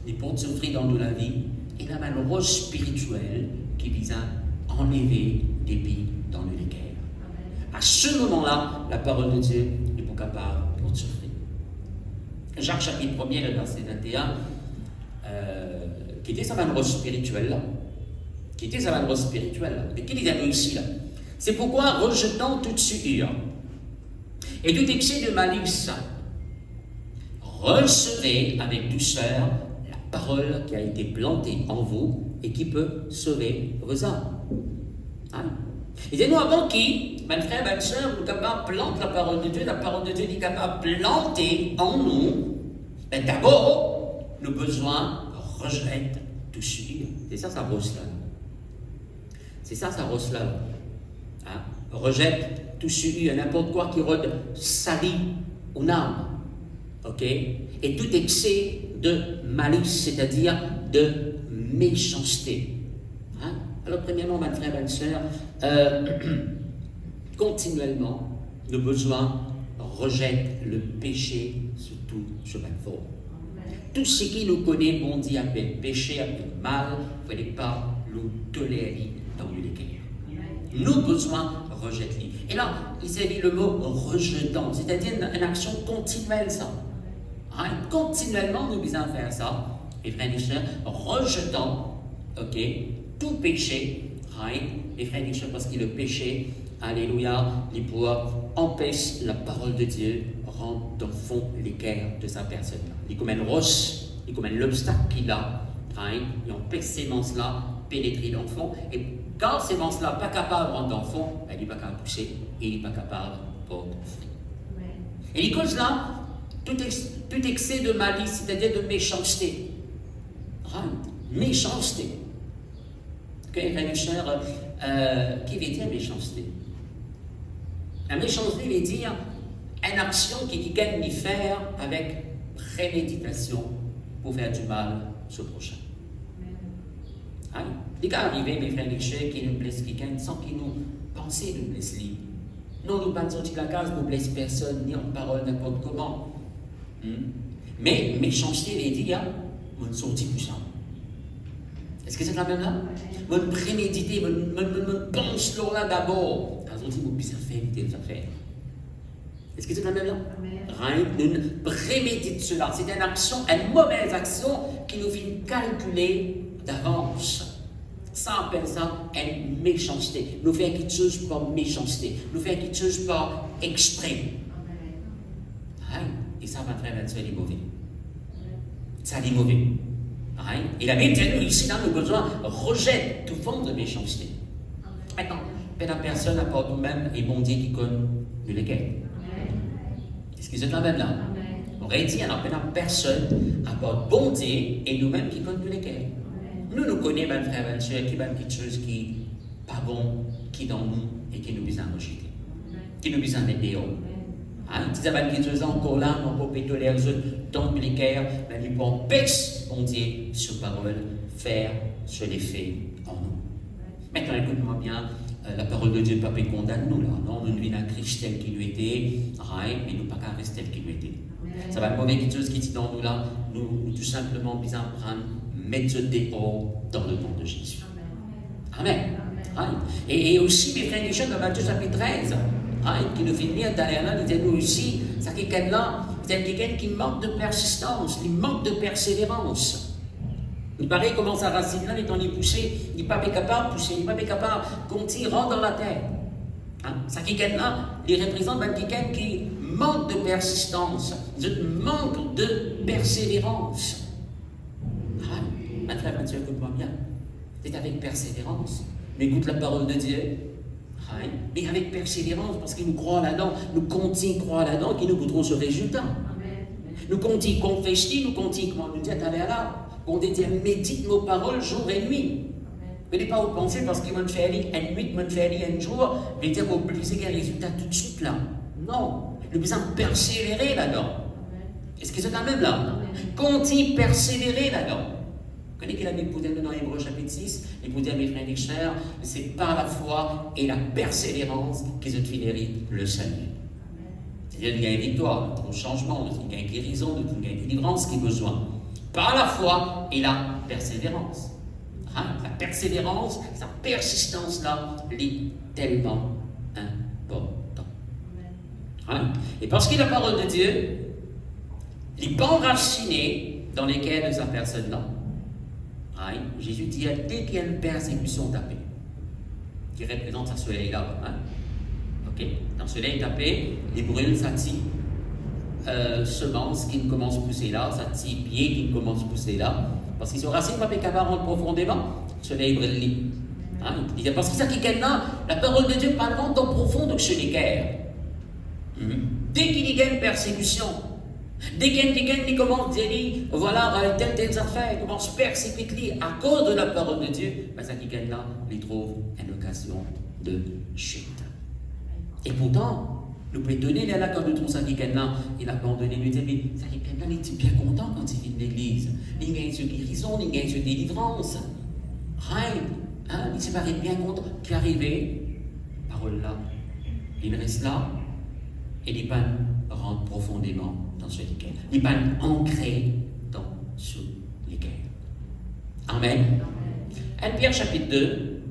Il porte son fruit dans la vie. Il a une roche spirituelle qui vise à enlever des billes dans le l'équerre. À ce moment-là, la parole de Dieu est pour capable de porter son fruit. Jacques chapitre 1er, verset 21, qui était sa roche spirituelle là. Qui était sa roche spirituelle là. Mais qu'il y a ici là. C'est pourquoi, rejetant toute souillure et tout excès de malice, recevez avec douceur la parole qui a été plantée en vous et qui peut sauver vos âmes. Hein? Et dis-nous avant qui, mes frères, mes soeurs, nous sommes capables de planter la parole de Dieu est capable de planter en nous. Mais d'abord, nos besoins rejettent tout souillure. C'est ça, ça rose là. C'est ça, ça rose là. Hein? Rejette tout souillure, n'importe quoi qui rôde sali ou âme. Ok? Et tout excès de malice, c'est-à-dire de méchanceté. Hein? Alors, premièrement, mes frères, mes sœurs, continuellement, nos besoins rejettent le péché sous tout chemin de forme. Tout ce qui nous connaît, bon Dieu appelle péché, appelle mal, il ne fallait pas nous tolérer dans l'équerre. Nos besoins rejettent-les. Et là, il s'agit le mot rejetant, c'est-à-dire une action continuelle, ça. Hein? Continuellement, nous devons faire ça, mes frères et sœurs, rejetant, ok, tout péché, right? Les frères et sœurs, parce que le péché, alléluia, il pourra empêcher la parole de Dieu rentre dans le fond l'équerre de sa personne. Il comme une roche, il comme l'obstacle qu'il a, right? Il empêche ces semences-là pénétrer dans le fond, et quand ces semences-là pas capables de rentrer dans le fond, il n'est pas capable de pousser, et il n'est pas capable de porter fruit. Et les causes là, tout excès de malice, c'est-à-dire de méchanceté. Right? Méchanceté. Ok, frères et sœurs, qui veut dire méchanceté? La méchanceté veut dire une action qui gagne de faire avec préméditation pour faire du mal à ce prochain. Hein? Les cas arrivés, mes frères et sœurs, qui nous blessent quelqu'un sans qu'ils nous pensent nous blesser. Non, nous ne pas sortir de la case, nous ne blessons personne, ni en parole, n'importe comment. Mais méchanceté veut dire, nous ne sommes plus ça. Est-ce que c'est la même là? Vous préméditez, vous pensez là d'abord. Quand on dit, vous bien faire, évitez les affaires. Est-ce que c'est la même là? Rien, nous préméditons cela. C'est une action, une mauvaise action qui nous fait calculer d'avance. Ça appelle ça une méchanceté. Nous faisons quelque chose par méchanceté. Nous faisons quelque chose par extrême. Et ça, ma frère, c'est les mauvais. Ça dit mauvais. Et la Bible dit nous ici, dans nos besoins, rejette toute forme de méchanceté. Maintenant, la personne à part nous-mêmes et bon Dieu qui connaît nous lesquels. Est-ce que c'est la même là? On aurait dit, il n'y a personne à part bon Dieu et nous-mêmes qui connaît nous lesquels. Nous connaissons, mes frères et sœurs, qui ont quelque chose qui n'est pas bon, qui est dans nous et qui nous besoin de rejeter. Qui nous besoin d'être dehors. Si avez quelque chose encore là, on peut pétoler les autres dans l'équerre, mais il peut empêcher, bon Dieu, sur parole, faire ce l'effet en nous. Maintenant, écoute-moi bien, la parole de Dieu ne peut pas condamner nous là. Non, nous vivons un Christ tel qu'il nous était, mais nous ne pas qu'à rester tel qu'il nous était. Ça va être mauvais quelque chose qui dit dans nous là, nous tout simplement besoin de prendre mettre dépôt dans le nom de Jésus. Amen. Amen. Et aussi, mes frères et sœurs, dans Matthieu chapitre 13, qui nous fait venir d'aller là, il dit nous aussi, c'est quelqu'un-là, c'est quelqu'un qui manque de persistance, il manque de persévérance. Il paraît comment sa racine là, étant les poussées, il n'est pas capable de pousser, il n'est pas capable de continuer, rentre dans la terre. Ça quelqu'un-là, il représente quelqu'un qui manque de persistance, manque de persévérance. Ma frère, ma soeur, écoute-moi bien. C'est avec persévérance. Mais écoute la parole de Dieu. Mais avec persévérance, parce que nous croyons là-dedans, nous continuons à croire là-dedans, qui nous voudront ce résultat. Nous continuons à confesser, nous continuons, comment nous dit, allez là. On dit, médite nos paroles jour et nuit. Mais ne pas vous penser parce qu'ils vont faire une nuit, ils vont faire un jour, mais dire qu'on peut qu'il y a un résultat tout de suite là. Non. Nous besoin de persévérer là-dedans. Est-ce que c'est quand même là? Continue à persévérer là-dedans. Vous connaissez qu'il a mis dans Hébreux chapitre 6, et vous dites à mes frères et sœurs, c'est par la foi et la persévérance qu'ils ont fini le salut. C'est-à-dire qu'il y a une victoire, un changement, il y a une guérison, il y a une délivrance qui est besoin. Par la foi et la persévérance. La persévérance, sa persistance-là, est tellement important. Et parce que la parole de Dieu, il n'est pas enraciné dans lesquels de sa personne-là. Jésus dit, dès qu'il y a une persécution tapée, qui représente ce soleil-là, dans ce soleil tapé, les brûles, ça tire semences qui commencent à pousser là, ça tire pieds qui commencent à pousser là, parce qu'ils sont racines pas capables de profondément, le soleil brûle. Parce que ça qui est là, la parole de Dieu parle dans profond de ce l'équerre. Dès qu'il y a une persécution, dès qu'il y a quelqu'un qui commence à dire, voilà, telle affaire, il commence à persécuter à cause de la parole de Dieu, ça qui est là, il trouve une occasion de chute. Et pourtant, nous pouvons donner là quand nous trouvons ça qui est là, il a abandonné, nous dit, mais ça qui est là, il est bien content quand il vient de l'église. Il gagne sur guérison, il gagne sur délivrance. Il s'est pas bien content qui est arrivé, parole là, il reste là, et il pas rentre profondément dans ce liquide. Il pas ancré dans ce liquide. Amen. 1 Pierre chapitre 2,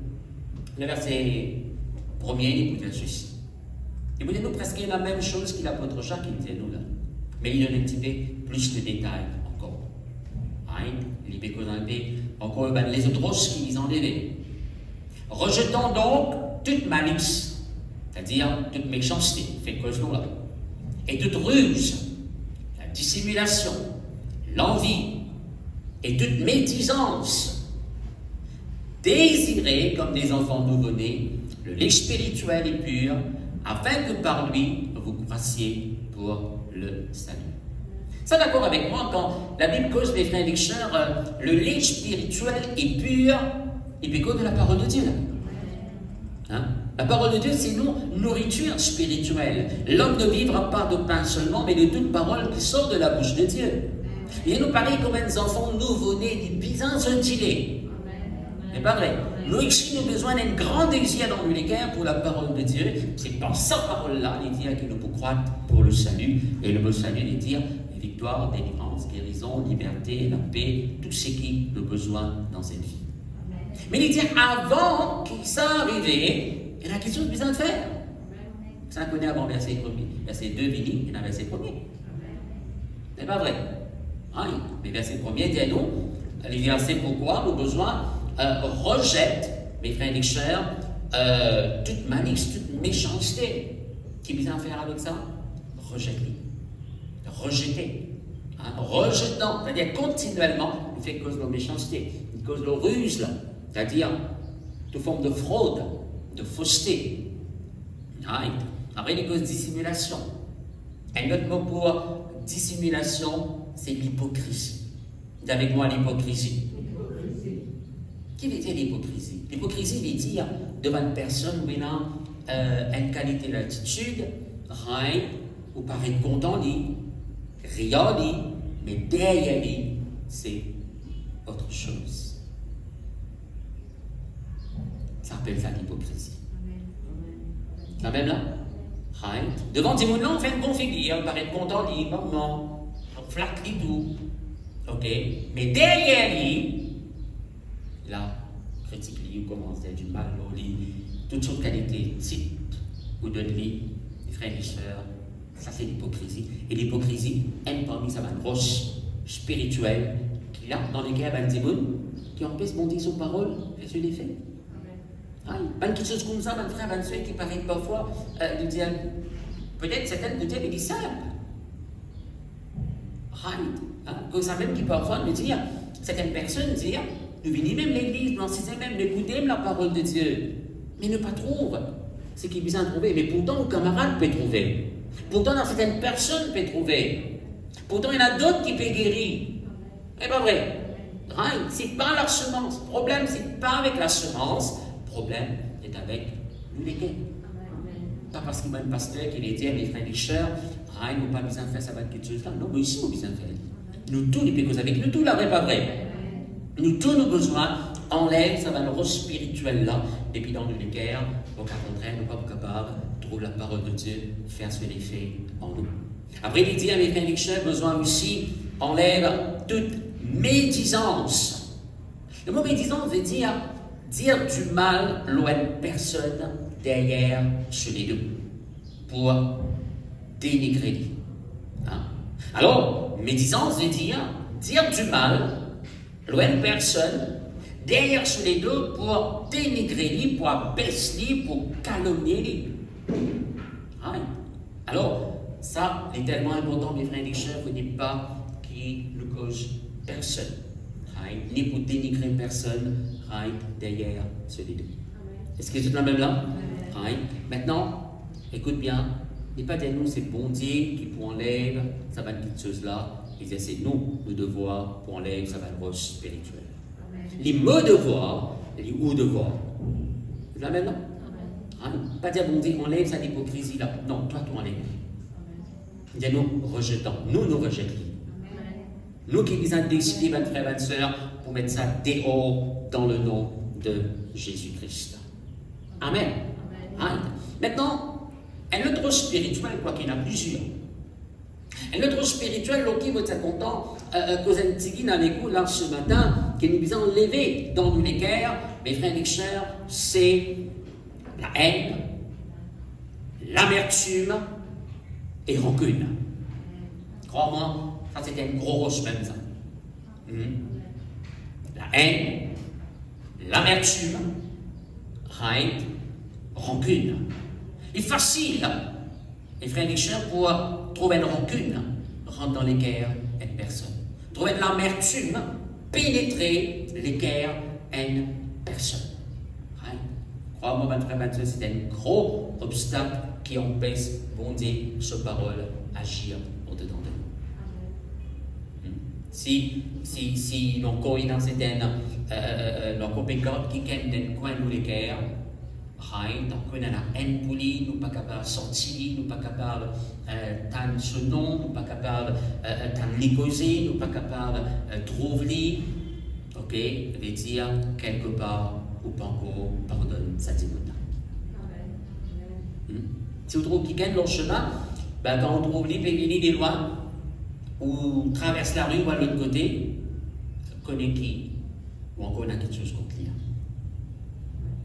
le verset 1er, il vous dit ceci. Il vous dit nous presque la même chose qu'il l'apôtre Jacques qui disait nous là. Mais il donne un petit peu plus de détails encore. Il peut encore les autres qui les enlever. Rejetons donc toute malice, c'est-à-dire toute méchanceté, fait cause nous là, et toute ruse, la dissimulation, l'envie et toute médisance. Désirez comme des enfants nouveau-nés le lait spirituel et pur, afin que par lui vous croissiez pour le salut. Ça d'accord avec moi quand la Bible cause, mes frères et sœurs, le lait spirituel est pur, et puis cause de la parole de Dieu. La parole de Dieu, c'est une nourriture spirituelle. L'homme ne vivra pas de pain seulement, mais de toute parole qui sort de la bouche de Dieu. Et nous pareil comme des enfants nouveau-nés, des bisons scintillés. C'est pas vrai. Nous ici, nous avons besoin d'un grand désir dans les cœurs pour la parole de Dieu. C'est par sa parole-là, les dire qu'il nous peut croire pour le salut. Et le mot salut, les dire victoire, délivrance, guérison, liberté, la paix, tout ce qui est le besoin dans cette vie. Mais il dit avant qu'il soit arrivé, il y a quelque chose de besoin de faire. Ça connaît avant verset 1er. Verset 2, il y a verset 1er. C'est pas vrai. Mais verset 1er dit à nous, les versets pourquoi nous besoin rejette, mes frères et sœurs, toute malice, toute méchanceté. Qui besoin de faire avec ça? Rejeter. Rejeter. Rejetant, c'est-à-dire continuellement, il fait cause de méchanceté, il cause de ruse, là. C'est-à-dire toute forme de fraude, de fausseté. Après, il cause de dissimulation. Un autre mot pour dissimulation, c'est l'hypocrisie. Dites avec moi l'hypocrisie. Qui veut dire l'hypocrisie? L'hypocrisie veut dire devant une personne maintenant une qualité d'attitude, ou paraître content, rien, mais derrière lui, c'est autre chose. Ça s'appelle ça l'hypocrisie. La même là? Devant des gens, on fait une configure, on paraît content, on paraît content, on flatte tout. Ok? Mais derrière lui, la critique liée ou commence à dire du mal, toutes sortes de qualités, type ou de lui, les frères et les sœurs, ça c'est l'hypocrisie. Et l'hypocrisie, elle parmi ça va une roche spirituelle qui là, dans lesquelles il y a des gens qui empêchent de monter sur parole et sur les faits. Pas quelque chose comme ça, mon frère, mon soeur, qui paraît parfois de dire, peut-être certaines de dire, mais ils savent. Comme ça même qui parfois me dire, certaines personnes disent, nous venons même l'église, nous enseignons même d'écouter la parole de Dieu, mais ne pas trouver ce qu'ils besoin de trouver. Mais pourtant, nos camarades peuvent trouver. Pourtant, dans certaines personnes peuvent trouver. Pourtant, il y en a d'autres qui peuvent guérir. C'est pas vrai. C'est pas la semence. Le problème, c'est pas avec la semence. Le problème est avec nous les gains. Pas parce qu'il y a un pasteur qui les dit à mes frères et sœurs, ils n'ont pas besoin de faire ça avec quelque chose là. Non, mais ici, nous avons besoin de faire. Nous tous, les pécos avec nous tous, là, c'est pas vrai. Nous tous, nos besoins, enlève ça va le rôle spirituel là, et puis dans nous les guerres, au contraire, nous ne sommes pas capables de trouver la parole de Dieu, faire ce qu'il fait en nous. Après, il dit à mes frères et sœurs, besoin aussi, enlève toute médisance. Le mot médisance veut dire du mal loin de personne derrière sur les deux, pour dénigrer. Alors, médisance veut dire du mal loin de personne derrière sur les deux pour dénigrer, pour abaisser, pour calomnier. Alors, ça est tellement important, mes frères et sœurs, vous n'êtes pas qui ne cause personne, ni pour dénigrer personne derrière sur les deux. Est-ce que c'est la même là? Maintenant, écoute bien, n'est pas dire nous, c'est bon Dieu qui pour enlève ça va une petite chose là, et c'est nous, le devoir pour enlève ça va une roche spirituelle. Les mots devoir, les ou devoir. C'est la même là? Pas dire bon Dieu, enlève cette hypocrisie là. Non, toi, tu enlèves. Dis nous rejetons, nous rejetons. Nous qui avons décidé, mes frères et sœurs, pour mettre ça dehors dans le nom de Jésus-Christ. Amen. Maintenant, un autre spirituel, quoi qu'il y en a plusieurs. Un autre spirituel, qui va être content, que vous avez dans l'écoute là ce matin, qui nous a enlevé dans nous les guerres, mes frères et sœurs, c'est la haine, l'amertume et rancune. Crois-moi, ça c'était une grosse même ça. La haine, l'amertume, rancune. Il est facile, les frères et sœurs, pour trouver une rancune, rentrer dans les guerres une personne. Trouver de l'amertume, pénétrer les guerres une personne. Crois-moi, mon frère, ma soeur, c'est un gros obstacle qui empêche, bon Dieu, sa parole, agir au-dedans de nous. Si l'on est dans certaines compétences qui viennent d'un coin de les guerres, donc on a la haine pour lui, nous ne sommes pas capables de sortir, nous ne sommes pas capables de ce nom, nous ne sommes pas capables de négocier, nous ne sommes pas capables de trouver, ok, ça veut dire quelque part, ou pas encore, pardonne, ça dit bon. Si vous trouvez quelqu'un dans le chemin, quand on trouve lui, il des lois, ou traverse la rue ou à l'autre côté, connaît qui, ou encore on a quelque chose contre lui.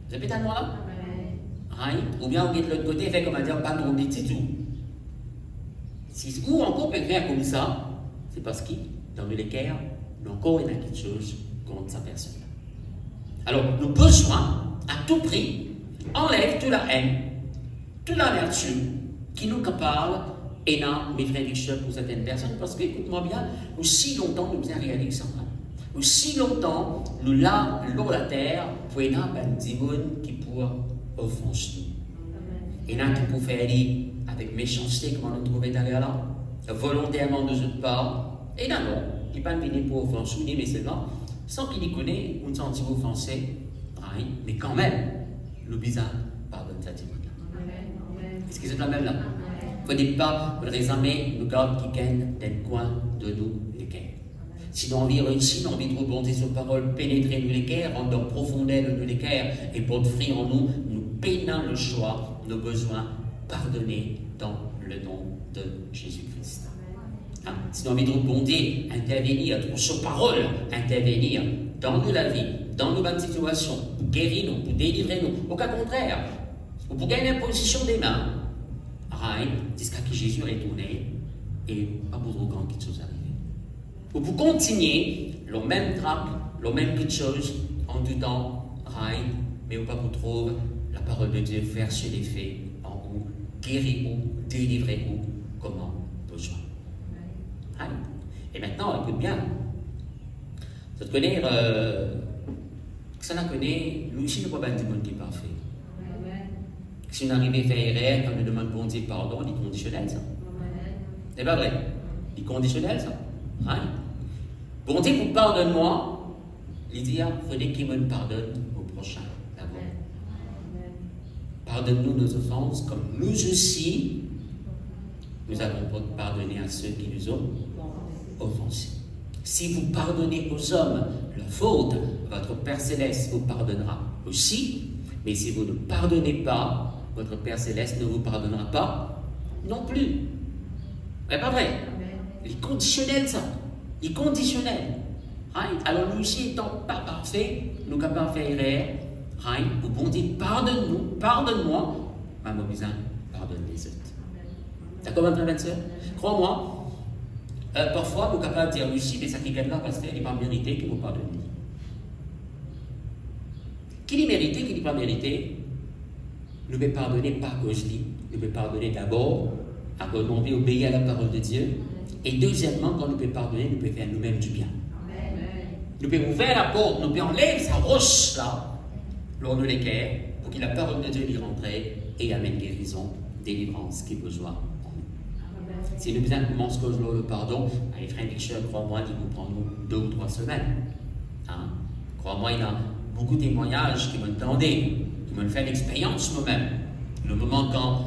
Vous avez peut-être là? Ou bien on est de l'autre côté, fait comme on dire, pas trop petit tout. Ou encore on peut faire comme ça, c'est parce qu'il, dans les guerres, encore il y a quelque chose contre sa personne. Alors, nous besoin, à tout prix, enlève toute la haine, toute l'amertume qui nous parle et non, mes frères et sœurs, pour certaines personnes, parce que, écoute-moi bien, aussi longtemps nous avons réalisé ça. Aussi longtemps, nous là, l'eau la terre, pour y avoir des gens qui pourraient offenser nous. Et là, qui pour faire avec méchanceté, comment nous trouver derrière là, volontairement de notre part, et là, non, il n'est pas venu pour offenser nous, mais seulement, sans qu'il y connaisse, on se sent offensé, mais quand même, le bizarre, pardonne ça, dit. Est-ce que c'est la même là? Il ne faut pas résumer le garde qui gagne d'un coin de nous les guerres. Si nous avons réussi, nous avons envie de rebondir sur parole, pénétrer nous les guerres, rendre en profondeur nous les guerres et pour offrir en nous, nous peinons le choix, nos besoins, pardonnés dans le nom de Jésus-Christ. Hein? Si nous avons envie de bon Dieu intervenir, pour sa parole intervenir dans la vie, dans nos bonnes situations, pour guérir nous, pour délivrer nous, au cas contraire, ou pour gagner une position des mains, jusqu'à ce que Jésus est retourné et pas pour grand qui chose arrivé. Ou pour continuer le même trac, le même petite chose en tout temps, mais ou pas pour trouver la parole de Dieu faire chez les faits en vous, guérir vous, délivrer vous, comment besoin. Et maintenant, écoute bien. Ça te connaît, ça n'a connaît, nous aussi, nous ne pouvons pas dire qui est parfait. Si on arrive à faire erreur, quand on demande bon Dieu pardon, il est conditionnel, ça. C'est pas vrai. Il est conditionnel, ça. Bon Dieu, vous pardonne-moi, il dit, il faudrait qu'il me pardonne au prochain, d'abord. Pardonne-nous nos offenses, comme nous aussi, nous avons pardonné à ceux qui nous ont offensés. Si vous pardonnez aux hommes leur faute, votre Père Céleste vous pardonnera aussi. Mais si vous ne pardonnez pas, votre Père Céleste ne vous pardonnera pas non plus. C'est pas vrai. Il est conditionnel, ça. Il est conditionnel. Alors nous aussi, étant pas parfaits, nous sommes capables de faire erreur. Vous bon Dieu, pardonne-nous, pardonne-moi. Ma besoin, pardonne les autres. D'accord, ma frère et sœur? Crois-moi, parfois, nous sommes capables de dire aussi, mais ça qui est là, parce qu'il n'est pas mérité que vous pardonnez. Qui est mérité, qui n'est pas mérité? Nous pouvons pardonner pas à cause de lui. Nous pouvons pardonner d'abord à cause qu'on veut obéir à la parole de Dieu. Et deuxièmement, quand nous pouvons pardonner, nous pouvons faire nous-mêmes du bien. Nous pouvons ouvrir la porte, nous pouvons enlever sa roche là, lors de l'équerre, pour que la parole de Dieu y rentre et amène guérison, délivrance qui est besoin en nous. Si nous besoin commencer le pardon, les frères et crois-moi, il vous prend 2 ou 3 semaines. Crois-moi, il y a beaucoup de témoignages qui m'ont demandé, qui m'ont fait l'expérience moi-même. Le moment quand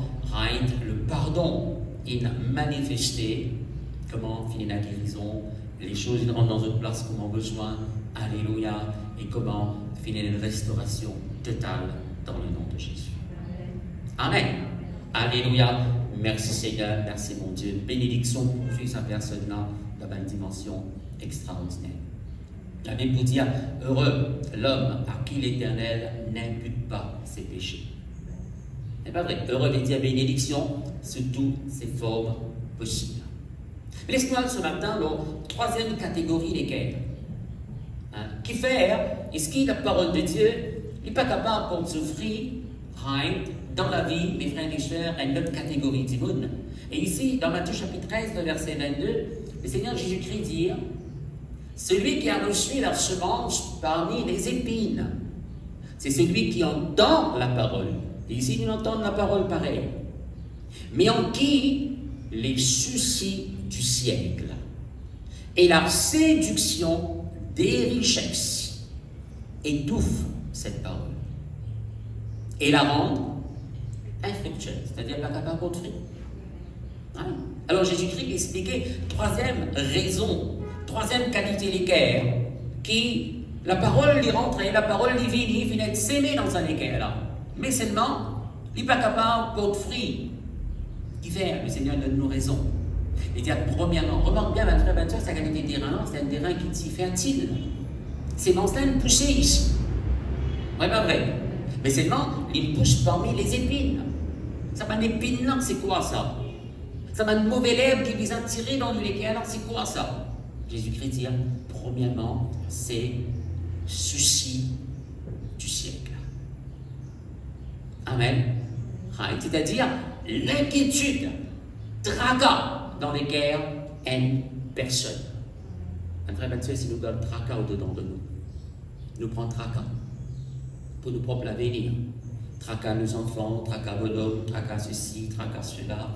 le pardon est manifesté, comment finir la guérison, les choses ils rentrent dans une place comme on a besoin, alléluia, et comment finir une restauration totale dans le nom de Jésus. Amen. Alléluia. Merci Seigneur, merci mon Dieu. Bénédiction pour sa personne-là dans une dimension extraordinaire. La Bible vous dit, heureux l'homme à qui l'Éternel n'impute pas ses péchés. C'est pas vrai. Heureux veut dire bénédiction sous toutes ses formes possibles. Mais laisse-nous aller ce matin la 3e catégorie desquelles. Qui fait, est-ce que la parole de Dieu n'est pas capable de souffrir dans la vie, mes frères et sœurs, à une autre catégorie du monde. Et ici, dans Matthieu chapitre 13, le verset 22, le Seigneur Jésus-Christ dit, celui qui a reçu la semence parmi les épines, c'est celui qui entend la parole. Et ici, nous entendons la parole pareille. Mais en qui les soucis du siècle et la séduction des richesses étouffent cette parole et la rendent infructueuse, c'est-à-dire pas capable de fruit. Alors Jésus-Christ expliquait 3e raison, 3e qualité l'équerre, qui la parole lui rentrait, la parole divine, il finit de s'aimer dans un équerre là. Mais seulement, il n'est pas capable de fruit. Qui fait, le Seigneur donne nos raisons. Il dit, premièrement, remarque bien, ma frère, sa qualité de terrain, c'est un terrain qui est fertile. Ces mancelines poussées ici. Oui, pas vrai. Mais seulement, il pousse parmi les épines. Ça m'a une épine là, c'est quoi ça? Ça m'a une mauvaise herbe qui vise à tirer dans l'équerre, c'est quoi ça? Jésus-Christ dit, premièrement, c'est souci du siècle. Amen. C'est-à-dire l'inquiétude, tracas dans lesquels une personne. Un frère Mathieu, si nous avons tracas au-dedans de nous, nous prenons tracas pour nos propres avenir. Tracas nos enfants, tracas bonhomme, tracas ceci, tracas cela.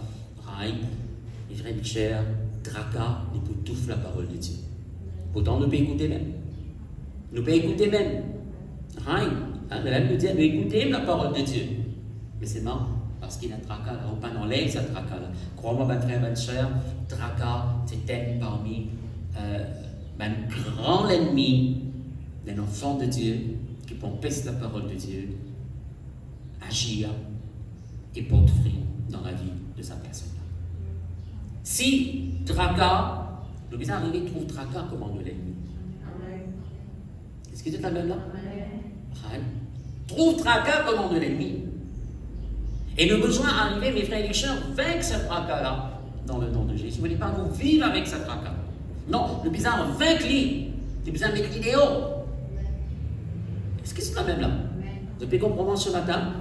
Les frères et sœurs, tracas, nous pouvons tout la parole de Dieu. Pourtant, nous pouvons écouter même. Nous pouvons écouter même. La Bible nous dit, nous écoutons la parole de Dieu. Mais c'est marrant, parce qu'il y a un tracas là, on ne enlève ce tracas là. Crois-moi, ma frère, ma soeur, tracas, c'est un parmi un grand ennemi d'un enfant de Dieu qui pompesse la parole de Dieu, agir et porte fruit dans la vie de sa personne. Si tracas, le bizarre arrivé trouve tracas comment de l'ennemi. Est-ce que c'est la même là? Trouve tracas comment de l'ennemi. Et le besoin arrivé, mes frères et sœurs, vaincre ce tracas-là dans le nom de Jésus. Vous ne voulez pas vous vivre avec ce tracas. Non, le bizarre vaincre-lui. Tu as besoin de mettre l'idéal. Est-ce que c'est la même là? Depuis qu'on commence ce matin?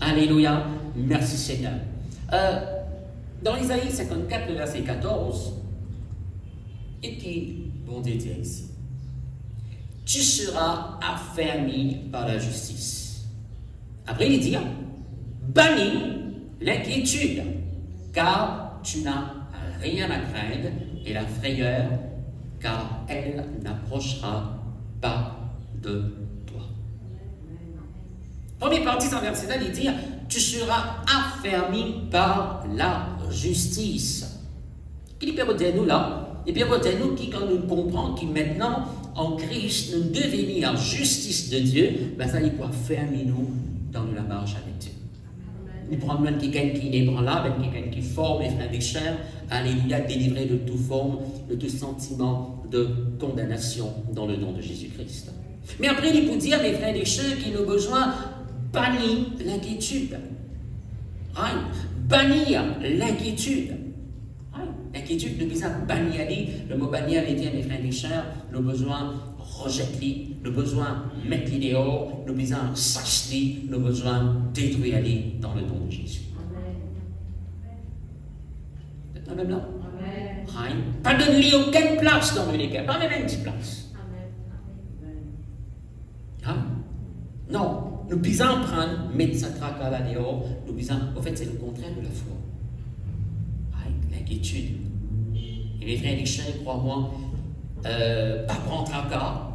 Alléluia. Merci Seigneur. Dans Isaïe 54, le verset 14, et qui, bon Dieu dit ici, tu seras affermi par la justice. Après, il dit, bannis l'inquiétude, car tu n'as rien à craindre, et la frayeur, car elle n'approchera pas de toi. Première partie sans verset là, il dit, tu seras affermi par la justice. Qu'il peut dire nous là? Et bien, nous qui, quand nous comprenons que maintenant, en Christ, nous devenons en justice de Dieu, ben ça, il faut fermer nous dans la marche avec Dieu. Nous prenons même quelqu'un qui est branlable, quelqu'un qui forme, et frères et sœurs, alléluia, délivré de toute forme, de tout sentiment de condamnation dans le nom de Jésus-Christ. Mais après, il faut dire, mes frères et sœurs, qu'il a besoin de bannir l'inquiétude. Bannir l'inquiétude. L'inquiétude, nous besoin bannir, le mot bannir veut dire, mes frères et sœurs, nous besoin rejeter, nous besoin mettre dehors, nous besoin s'acheter, nous besoin détruire dans le nom de Jésus. Vous êtes même là? Pas donner aucune place dans l'univers, pas même une petite place. Non, nous besoin prendre, mettre sa traque là dehors, nous besoin, en fait, c'est le contraire de la foi. L'inquiétude. Et les frères et sœurs, crois-moi, pas prendre tracas.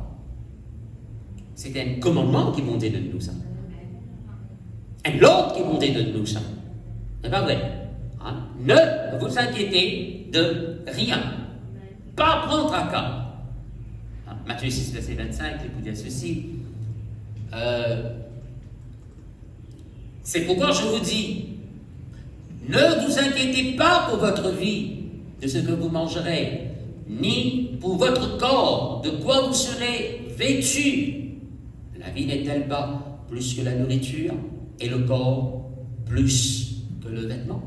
C'est un commandement qui m'ont dit de nous ça. Un ordre qui m'ont dit de nous ça. C'est pas vrai. Ne vous inquiétez de rien. Pas prendre tracas. Matthieu 6, verset 25, il vous dit ceci. C'est pourquoi je vous dis, ne vous inquiétez pas pour votre vie, de ce que vous mangerez, ni pour votre corps, de quoi vous serez vêtus. La vie n'est-elle pas plus que la nourriture, et le corps plus que le vêtement?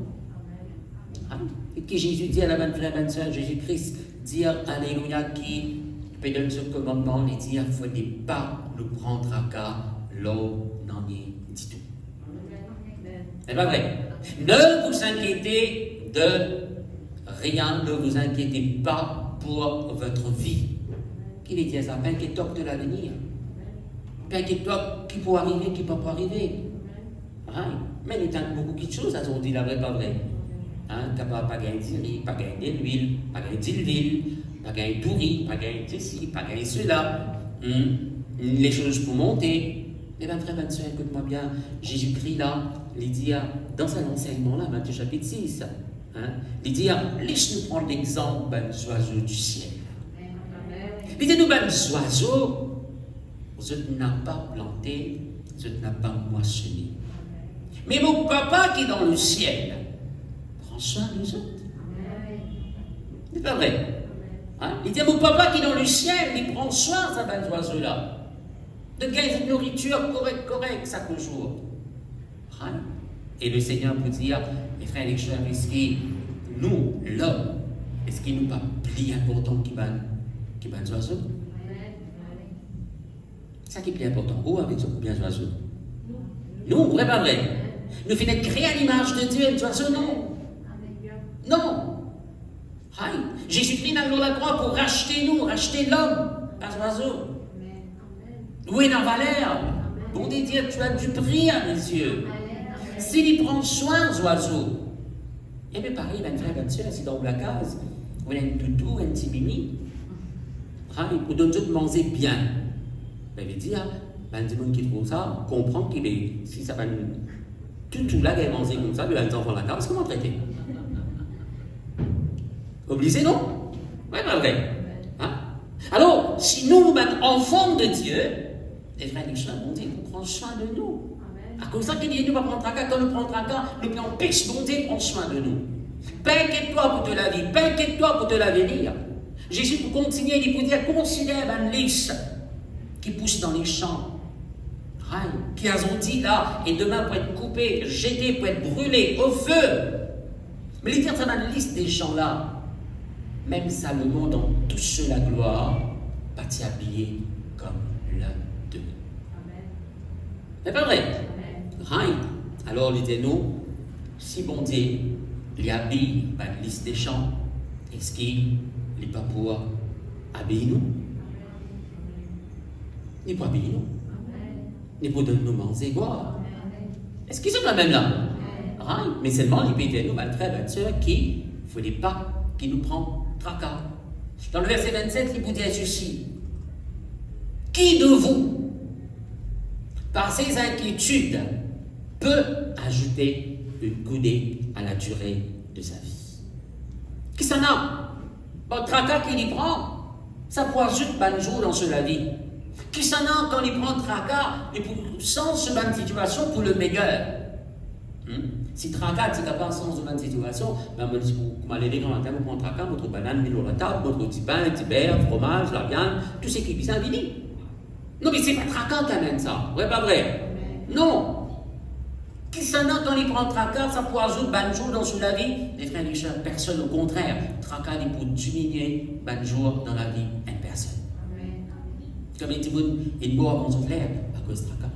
Et que Jésus dit à la bonne frère, bonne soeur, Jésus-Christ, dire Alléluia, qui peut donner ce commandement, et dire, il ne faut pas nous prendre à cas, l'eau n'en est du tout. C'est pas vrai. Ne vous inquiétez de rien, ne vous inquiétez pas pour votre vie. Qui dit ça? Pas inquiétez-toi de l'avenir. Pas inquiétez-toi qui peut arriver, qui ne peut pas arriver. Mais nous avons beaucoup de choses, elles ont dit la vraie, pas vrai. Capable pas gagner de riz, pas gagner de l'huile, pas gagner d'huile, pas gagner de riz, pas gagner de ceci, pas gagner de cela. Les choses pour monter. Eh bien, frère, bonne soeur, écoute-moi bien. Jésus-Christ, là, il dit, dans son enseignement, là, Matthieu chapitre 6, il dit, laisse-nous prendre l'exemple des oiseaux du ciel. Il dit, nous, les oiseaux, vous n'avez pas planté, vous n'avez pas moissonné. Mais mon papa qui est dans le ciel, prend soin de nous autres. C'est pas vrai. Il dit, mon papa qui est dans le ciel, il prend soin de ces belles oiseaux-là. De quelle nourriture correcte chaque jour. Et le Seigneur peut dire, mes frères et sœurs, est-ce que nous, l'homme, est-ce qu'il nous pas plus important qui va les oiseaux? C'est ça qui est plus important. Où avec bien les oiseaux? Nous, vrai pas vrai? Nous finissons créer à l'image de Dieu, les oiseaux, non. Non. Jésus-Christ n'a pas la croix pour racheter nous, racheter l'homme, pas les oiseaux. Où est la valeur? Bon Dieu, tu as du prix à mes yeux. S'il prend soin des oiseaux, et bien pareil, ben frère, ben soeur, c'est dans la case, où il y a un toutou, un petit mimi, pour donner de manger bien. Ben il dit, ben du monde qui trouve ça, comprend qu'il est, si ça va toutou là, qui est mangé comme ça, il a un enfant dans la case, comment traiter? Obligé, non? Oui, pas vrai. Alors, si nous, ben, enfants de Dieu, les frères et sœurs, bon Dieu, vous prend soin de nous. À cause de ça qu'il dit, nous ne prendre tracas, quand nous prenons tracas, nous empêchons bon Dieu de prendre soin de nous. Pas inquiète-toi pour te la vie, pas inquiète-toi pour te l'avenir. Jésus pour continuer, il peut dire, considère un lys qui pousse dans les champs. Qui a dit là, et demain pour être coupé, jeté, pour être brûlé au feu. Mais il dit dans la liste des gens-là, même Salomon, dans tout ceux la gloire, partit habillé comme l'un d'eux. C'est pas vrai? Alors, il dit nous, si bon Dieu, il habille la liste des champs, est-ce qu'il n'est pas pour habiller nous? Il n'est pas habiller nous. Il pour donner nos manger gloire. Est-ce qu'ils sont quand même là? Mais seulement les pays de nous, frères et sœurs, qui ne voulaient pas, qui nous prend tracas. Dans le verset 27, il vous dit ceci. Qui de vous, par ses inquiétudes, peut ajouter une coudée à la durée de sa vie? Qui s'en a? Bon, tracas qu'il y prend, ça peut ajouter un jour dans la vie. Qui s'en a quand il prend tracas et pour sens de bonne situation pour le meilleur. Si tracas tu n'as pas sens de bonne situation, ben vous m'allez dire quand vous prenez tracas, votre banane mise sur la table, votre petit pain, petit beurre, fromage, la viande, tout ce qui est bien fini. Non mais c'est pas tracas qui amène ça, vrai pas vrai? Non. Qui s'en a quand il prend tracas, ça peut ajouter un jour dans la vie? Les frères et sœurs, personne, au contraire. Tracas il peut diminuer un jour dans la vie d'une personne. Comme il dit, il boit avant son clair à cause de tracas.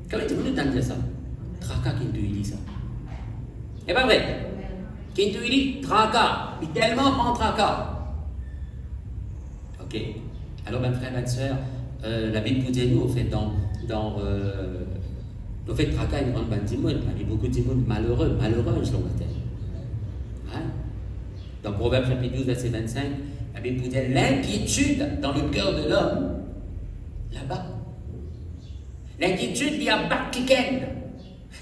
Comme il dit, vous entendez ça? Tracas qui nous dit ça. C'est pas vrai? Qui nous dit tracas. Il tellement prend tracas. Ok. Alors, mes frères et sœurs, la Bible nous dit, nous, au fait, au fait, tracas, il rend pas de monde. Il y a beaucoup de monde malheureux, malheureuses dans la terre. Dans Proverbe chapitre 12, verset 25, la Bible dit l'inquiétude dans le cœur de l'homme, là-bas. L'inquiétude, il y a bas quelqu'un.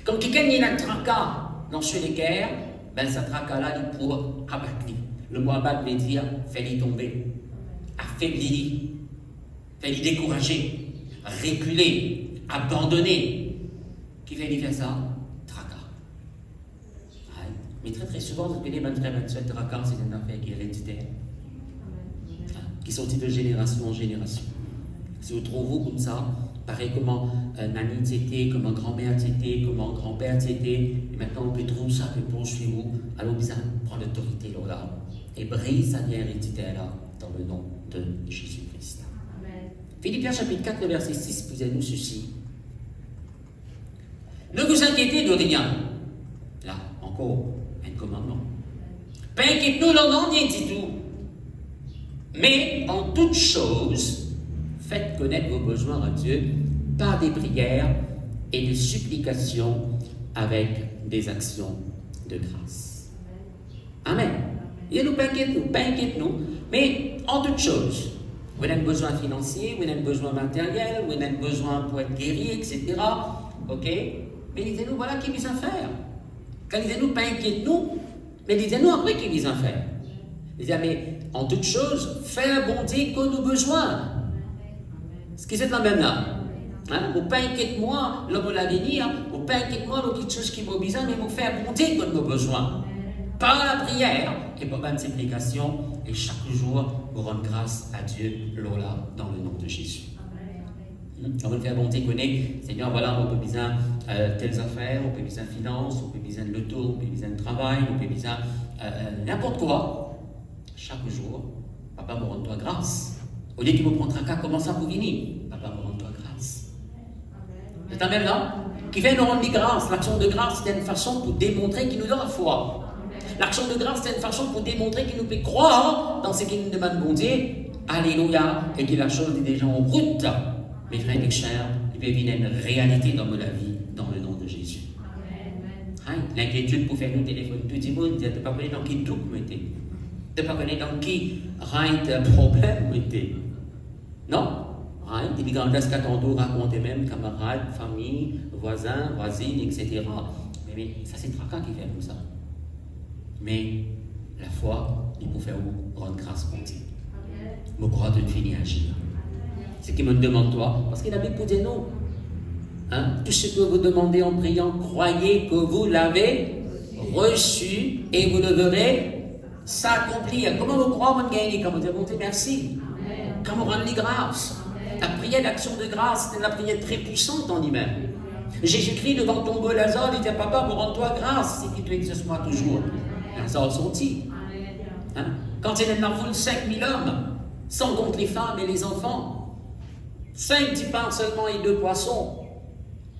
Quand quelqu'un il a un tracas dans ce guerres, ben ce tracas-là, il pourra abattre. Le mot abattre veut dire faire-lui tomber, affaiblir, faire-lui décourager, reculer, abandonner. Qui fait faire ça? Tracas. Mais très très souvent, vous connaissez, ce tracas, c'est une affaire qui est héréditaire. Qui sont de génération en génération. Si vous trouvez comme ça, pareil comment Nani c'était, comment grand-mère c'était, comment grand-père c'était, et maintenant on peut trouver ça, peut poursuivre vous, alors vous allez prendre l'autorité là, et brise sa vie héréditaire là, dans le nom de Jésus-Christ. Philippiens chapitre 4, verset 6, vous avez nous ceci. Ne vous inquiétez de rien. Là, encore, un commandement. Pas inquiétez-nous, non, rien du tout. Mais en toute chose, faites connaître vos besoins à Dieu par des prières et des supplications avec des actions de grâce. Amen. Et nous pas inquiétez-nous, mais en toute chose. Vous avez besoin financier, vous avez besoin matériel, vous avez besoin pour être guéri, etc. Ok? Mais dites-nous, voilà qui vient faire. Quand dites-nous, pas inquiétez-nous, mais dites-nous après qui vient faire. Dites, mais en toute chose, faire bon Dieu que nos besoins. Ce qui c'est la même là. Vous pas inquiétez-moi, l'homme de l'avenir, vous pas inquiétez-moi, l'autre quelque chose qui m'a besoin, mais vous faire bon Dieu que nos besoins. Par la prière et par la supplication, et chaque jour, vous rendre grâce à Dieu, Lola, dans le nom de Jésus. On va faire bon Dieu connaît, Seigneur, voilà, on peut besoin telles affaires, on peut besoin de finances, on peut besoin de l'auto, on peut besoin de travail, on peut besoin n'importe quoi. Chaque jour, papa me rend toi grâce. Au lieu qu'il me prenne tracas, comment ça pour venir? Papa me rend toi grâce. C'est un même là qui fait nous rendre grâce. L'action de grâce, c'est une façon pour démontrer qu'il nous donne la foi. L'action de grâce, c'est une façon pour démontrer qu'il nous peut croire dans ce qu'il nous demande, bon Dieu. Alléluia. Et que la chose est déjà en route. Mes frères et sœurs, il peut venir une réalité dans la vie, dans le nom de Jésus. L'inquiétude pour faire nous téléphoner tout le monde, tu ne pas connaître dans qui tout mettez. Tu ne pas connaître dans qui un problème mettez. Non. Il dit quand est-ce qu'à ton tour raconter même camarades, famille, voisins, voisines, etc. Mais ça c'est tracas qui fait tout ça. Mais la foi, il peut faire rendre grâce pour Dieu. Me croire de finir à agir. Ce qui me demande toi, parce qu'il a bien pour dire non. Tout ce que vous demandez en priant, croyez que vous l'avez reçu et vous le verrez s'accomplir. Comment vous croyez, mon gagné? Comment vous dire merci? Comment rendre les grâces? La prière d'action de grâce, c'est la prière très puissante en lui-même. Jésus-Christ, devant tomber Lazare, il dit, papa, pour rendre toi grâce, c'est qu'il te exauce moi toujours. Lazare sorti. Hein? Quand il est dans la foule, 5000 hommes, sans compter les femmes et les enfants, 5 petits pains seulement et 2 poissons.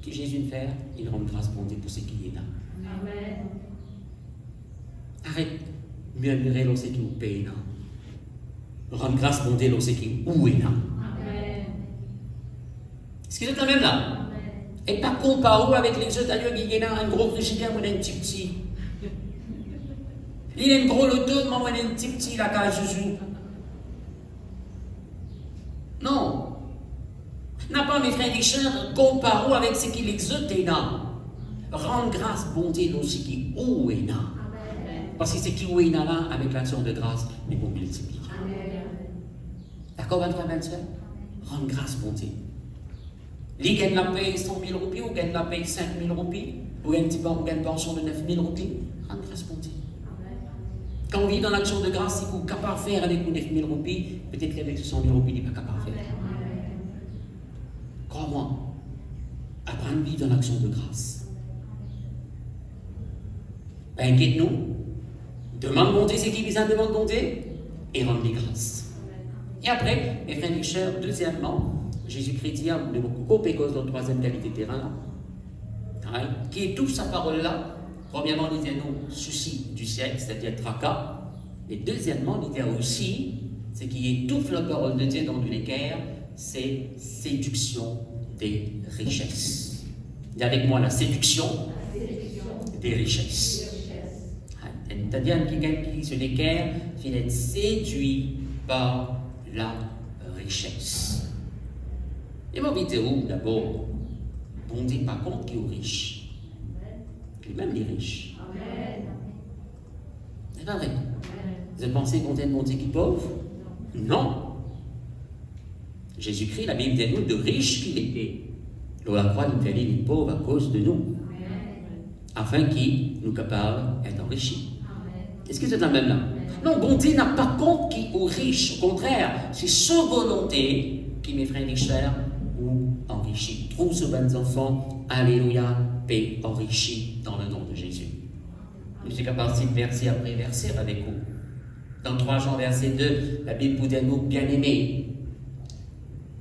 Qui Jésus fait? Il rend grâce pour Dieu pour ce qu'il est là. Amen. Arrête, murmurer lorsque qui vous paye là. Rendre grâce pour Dieu lorsque qui où est là. Amen. Est-ce que vous êtes quand même là? Amen. Et pas comparé avec les autres ailleurs qui est là, un gros frigidaire ou un petit. Il est un gros loto, mais moi un petit la cage Jésus. Non. N'a pas mes frères et sœurs comparé avec ce qu'il exauce est là. Rendre grâce bon Dieu lorsque qui où est là. Parce que c'est qui où est là avec l'action de grâce, mais pour multiplier. D'accord, 23, 27? Rendre grâce bon Dieu. Lui gagne la paye 100 000 roupies, ou gagne la paye 5 000 roupies, ou gagne une pension de 9 000 roupies. Rendre grâce bon Dieu. Quand on vit dans l'action de grâce, si vous êtes capable de faire avec 9 000 roupies, peut-être qu'avec 100 000 roupies, il n'est pas capable de faire. Crois-moi, apprendre à vivre dans l'action de grâce. Inquiète-nous, demande bon Dieu ce qui vient, demande bon Dieu, et rendre les grâces. Et après, mes frères et sœurs, deuxièmement, Jésus-Christ dit, de beaucoup couper cause de la troisième qualité terrain, hein, qui est toute sa parole là. Premièrement, il dit nous, souci du siècle, c'est-à-dire tracas. Et deuxièmement, il dit aussi, ce qui étouffe la parole de Dieu dans l'équerre, c'est séduction des richesses. Dis avec moi la séduction des richesses. C'est-à-dire qui sur l'équerre, il est séduit par la richesse. Et mon vidéo, d'abord, on ne dit pas compte qui est riche. Même les riches. C'est pas vrai. Vous avez pensé qu'on est mon Dieu qui est pauvre? Non. Jésus-Christ, la Bible dit nous de riches qu'il était. L'on la croix nous fait les pauvres à cause de nous. Afin qu'il nous capable d'être enrichis. Est-ce que c'est la même là? Non, bon Dieu n'a pas compte qui est riche. Au contraire, c'est sa volonté qui, mes frères et sœurs, ou enrichit. Trouve ce bon enfant, alléluia, paix enrichi dans le nom de Jésus. Je suis capable de verser après verset avec vous. Dans 3 Jean verset 2, la Bible vous dit nous bien-aimés.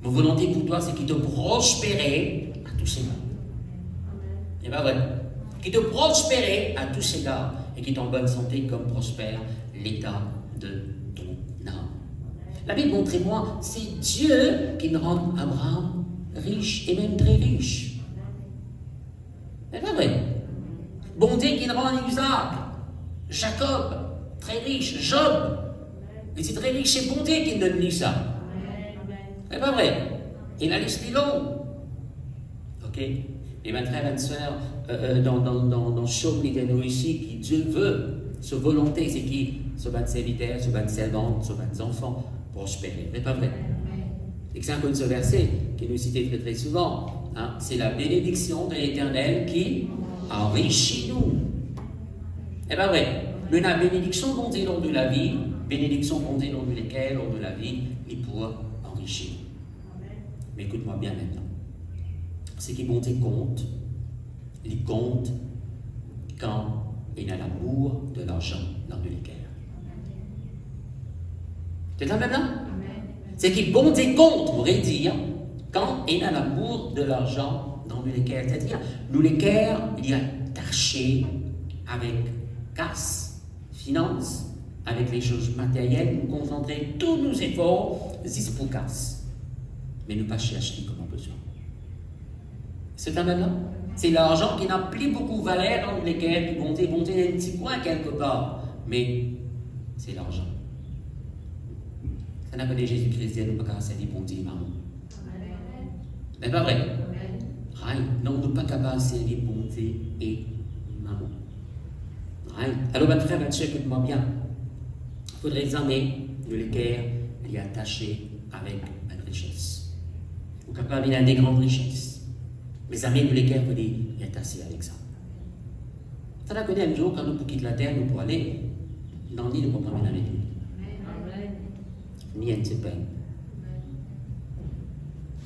Mon volonté pour toi, c'est qu'il te prospérer à tous égards. C'est pas vrai. Qu'il te prospérer à tous égards et qu'il t'en bonne santé comme prospère l'état de ton âme. La Bible montre-moi, c'est Dieu qui me rend Abraham riche et même très riche. C'est pas vrai. Bon Dieu qui rend Isaac, Jacob, très riche, Job, il est très riche, c'est bon Dieu qui donne lui ça. C'est pas vrai. Et la liste est longue. Ok? Et mes frères et sœurs, dans Chaume, il y a nous ici, qui Dieu veut, sa volonté, c'est qui? Ce ban serviteur, ce ban servante, ce ban enfant, prospérer. C'est pas vrai. Et c'est un ce verset qui nous cite très très souvent. Hein? C'est la bénédiction de l'Éternel qui enrichit nous. C'est pas vrai. Mais la bénédiction qu'on dit lors de la vie, bénédiction qu'on dit lors de laquelle, lors de la vie, il pourra enrichir. Mais écoute-moi bien maintenant. Ce qui bon Dieu compte, il compte quand il a l'amour de l'argent dans le cœur. C'est ça maintenant? C'est qui bon Dieu compte, on pourrait dire, quand il a l'amour de l'argent dans le cœur. C'est-à-dire, nous les cœurs, il y a taché avec casse, finance, avec les choses matérielles, nous concentrer tous nos efforts, c'est pour casse. Mais ne pas chercher comme on besoin. C'est ça maintenant? C'est l'argent qui n'a plus beaucoup de valeur dans lesquels bon Dieu un petit coin quelque part. Mais c'est l'argent. Ça n'a pas dit Jésus-Christ, nous ne pouvons pas casser les bon Dieu, maman. Mais pas vrai. Right. Non, nous ne pouvons pas casser les bon Dieu et maman. Right. Alors, mon frère, mon soeur, écoute-moi bien. Il faudrait examiner le cœur, il est attaché avec une richesse. Ou capable, il a des grandes richesses. Mes amis, le cœur, il est attaché avec ça. Ça la connaît un jour, quand nous pour quitter la terre, nous pour aller, n'en ni ne pour prendre avec nous. Ni un de ses peines.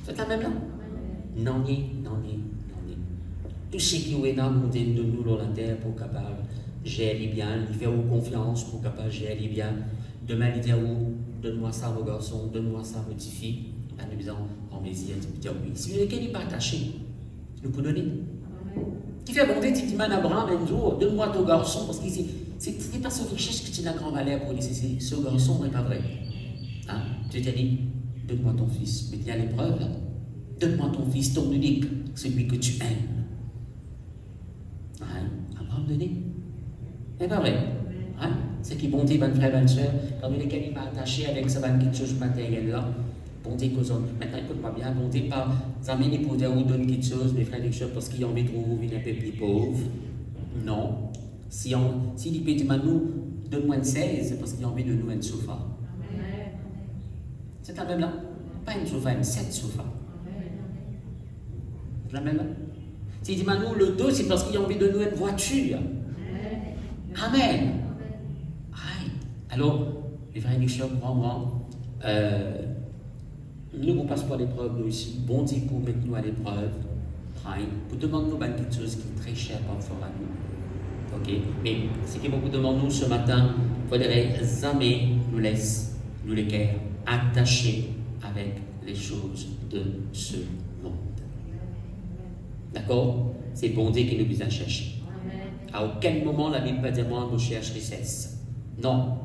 C'est la même là? Non, ni. Tout ce qui est dans le de nous dans la terre pour capable gérer bien, il fait confiance pour capable gérer bien. Demain, il dit donne-moi ça, mon garçon, donne-moi ça, ma petite fille. En nous disant, en mesure, tu peux dire oui. Si lequel n'est pas attaché, nous pouvons donner. Qui fait bonté, tu dis, man, Abraham, un jour, donne-moi ton garçon, parce que c'est pas sa richesse que tu as la grande valeur pour lui, c'est ce garçon n'est pas vrai. Hein? Tu t'es dit, donne-moi ton fils, mais il y a l'épreuve, là. Donne-moi ton fils, ton unique, celui que tu aimes. Hein? Abraham donné. C'est pas vrai. Hein? C'est qui bonté, bonne frère, bonne soeur, quand il est attaché avec ça, quelque chose de matériel là. Bonté cause maintenant écoute-moi bien, bonté pas amener pour dire ou donne quelque chose, mes frères et sœurs, parce qu'ils ont envie de trouver un peu plus pauvre. Non. Si il peut dire nous, donne-moi une 16, c'est parce qu'ils ont envie de nous un sofa. C'est la même là. Pas une sofa, une 7 sofa. C'est la même là. S'il dit nous, le dos, c'est parce qu'ils ont envie de nous une voiture. Amen. Aïe. Alors, les frères et sœurs, crois-moi, nous ne passons pas l'épreuve, nous ici. Bon Dieu pour mettre nous à l'épreuve. Pour demander nous quelque chose qui est très cher parfois à nous. Ok? Mais ce que beaucoup demandent nous ce matin, il faudrait jamais nous laisser, nous les cœurs, attachés avec les choses de ce monde. D'accord? C'est bon Dieu qui nous besoin chercher. À aucun moment la Bible ne va dire moi, nous cherche richesse. Non.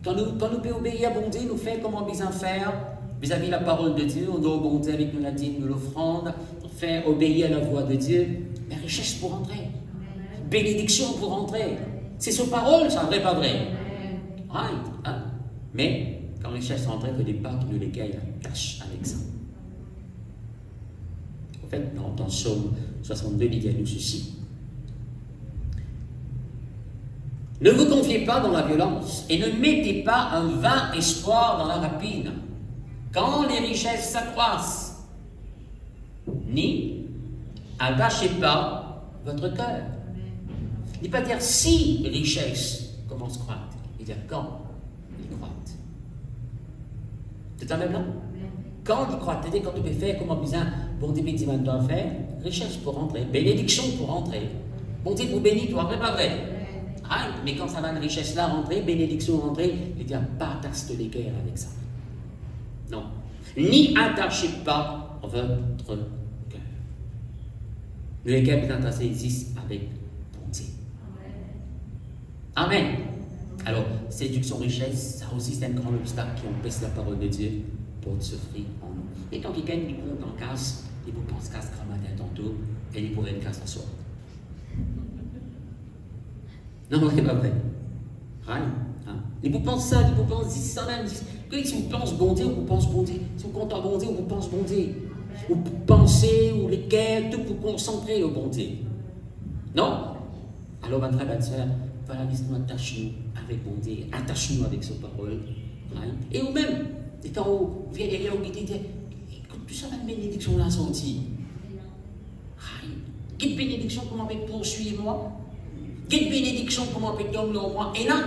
Quand nous pouvons obéir à bon Dieu, nous faisons comment besoin faire vis-à-vis de la parole de Dieu, on doit bon Dieu avec nous la dîme, nous l'offrande, faire obéir à la voix de Dieu, mais richesse pour entrer. Bénédiction pour entrer. C'est sa parole, ça vrai, pas vrai? Right, hein? Mais quand richesse rentre, il ne faut pas que nous les gagne cache avec ça. En fait, dans Psaume 62, il y a nous ceci. Ne vous confiez pas dans la violence et ne mettez pas un vain espoir dans la rapine. Quand les richesses s'accroissent, ni attachez pas votre cœur. Il ne pas dire si les richesses commencent à croître, il dire quand ils croîtent. C'est la même là? Quand ils croîtent, c'est-à-dire quand tu peux faire comment besoin, bon Dieu tu vas faire, richesse pour rentrer, bénédiction pour rentrer. Bon Dieu pour bénir, toi, vrai, pas vrai? Ah, mais quand ça va une richesse là rentrer, bénédiction rentrer, il dit pas attache les cœurs avec ça. Non. Ni attachez pas votre cœur. Le cœur est attaché existe avec bonté. Amen. Alors, séduction, richesse, ça aussi c'est un grand obstacle qui empêche la parole de Dieu pour s'offrir en nous. Et quand quelqu'un dit qu'on en casse, il vous pense casse grammaire tantôt, et il pourrait une casse à soi. Non, c'est pas vrai. Hein? Et vous pensez ça, vous pensez ça même. Si vous pensez bon Dieu, vous pensez bon Dieu. Si vous comptez bon Dieu, vous pensez bon Dieu. Vous pensez, ou les quêtes, tout vous concentrer au bon Dieu. Non? Alors, ma frère, ma soeur, voilà, nous attachons avec bon Dieu, attachons-nous avec sa parole. Hein? Et vous-même, quand vous venez derrière, vous dites, écoute, tout ça, la bénédiction là sortie. Quelle bénédiction, comment on poursuivre moi? Quelle bénédiction pour moi, peut-être moi. Et là,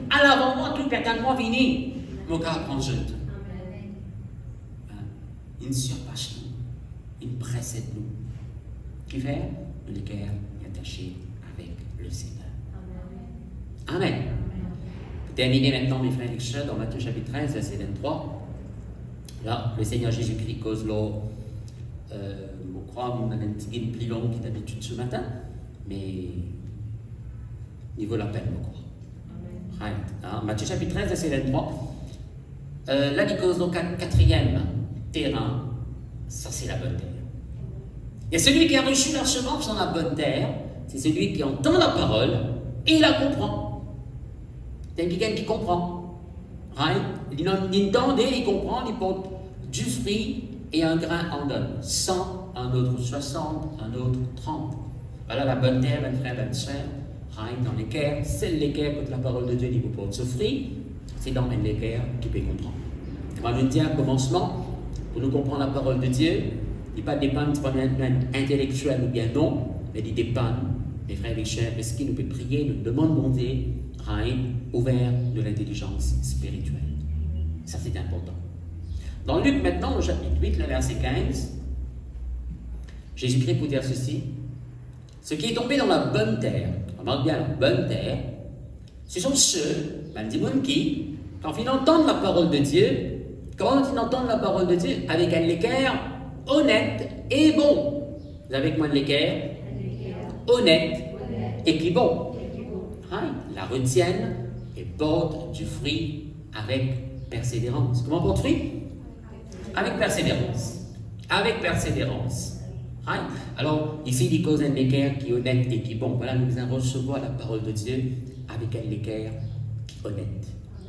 à l'avant moi, tout peut-être moi venir. Mon gars prend jeune. Il surpasse nous. Il précède nous. Qui fait? Le cœur est attaché avec le Seigneur. Amen. Pour terminer maintenant, mes frères et sœurs, dans Matthieu chapitre 13, verset 23. Là, le Seigneur Jésus-Christ cause l'eau. Je crois qu'on a un petit guide plus long que d'habitude ce matin. Mais il vaut la peine, je crois. Right. Hein? Matthieu chapitre 13, verset 23. Là, il cause donc un quatrième terrain. Ça, c'est la bonne terre. Et celui qui a reçu la semence dans la bonne terre, c'est celui qui entend la parole et la comprend. C'est quelqu'un qui comprend. Right? Il entend et il comprend, il porte du fruit et un grain en donne. 100, un autre 60, un autre 30. Voilà la bonne terre, bonne frère, bonne soeur. Dans les cœurs, c'est les cœurs que la parole de Dieu dit vous porte ce fruit, c'est dans les cœurs qui peut comprendre. On va nous dire un commencement, pour nous comprendre la parole de Dieu, il ne dépend pas d'un intellectuel ou bien non, mais il dépend mes frères et sœurs, est-ce qu'il nous peut prier, nous demandons Dieu, ouvert de l'intelligence spirituelle. Ça, c'est important. Dans Luc, maintenant, au chapitre 8, le verset 15, Jésus-Christ peut dire ceci: ce qui est tombé dans la bonne terre, remarque bien la bonne terre, ce sont ceux, qui, quand ils entendent la parole de Dieu, avec un équerre honnête et bon. Vous avez avec moi l'équerre honnête et qui bon. La retiennent et portent du fruit avec persévérance. Comment porte fruit? Avec persévérance. Avec persévérance. Alors, ici, il cause un équerre qui est honnête et qui bon. Voilà, nous allons recevoir la parole de Dieu avec un équerre qui est honnête.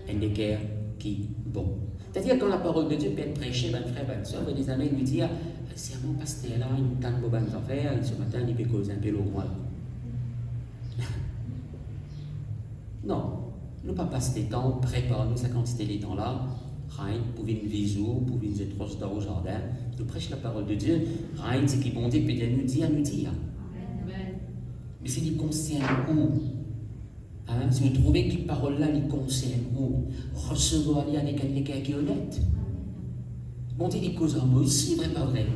Un équerre qui est bon. C'est-à-dire, quand la parole de Dieu peut être prêchée, ben frère, ben soeur, des amis lui disent, c'est mon pasteur là, il me tente de bonnes affaires, et ce matin, il peut causer un peu au moins. Non, nous pas passer des temps, préparons-nous sa quantité de temps-là, pour une visou, pour une étrosse dans au jardin, nous prêchons la parole de Dieu, c'est qui bon Dieu peut nous dire. Mais c'est les concerne où? Si vous trouvez que les paroles-là les concernent où? Recevoir-les avec un équerre qui est honnête. Bon Dieu, il cause en moi aussi, vrai pas vrai?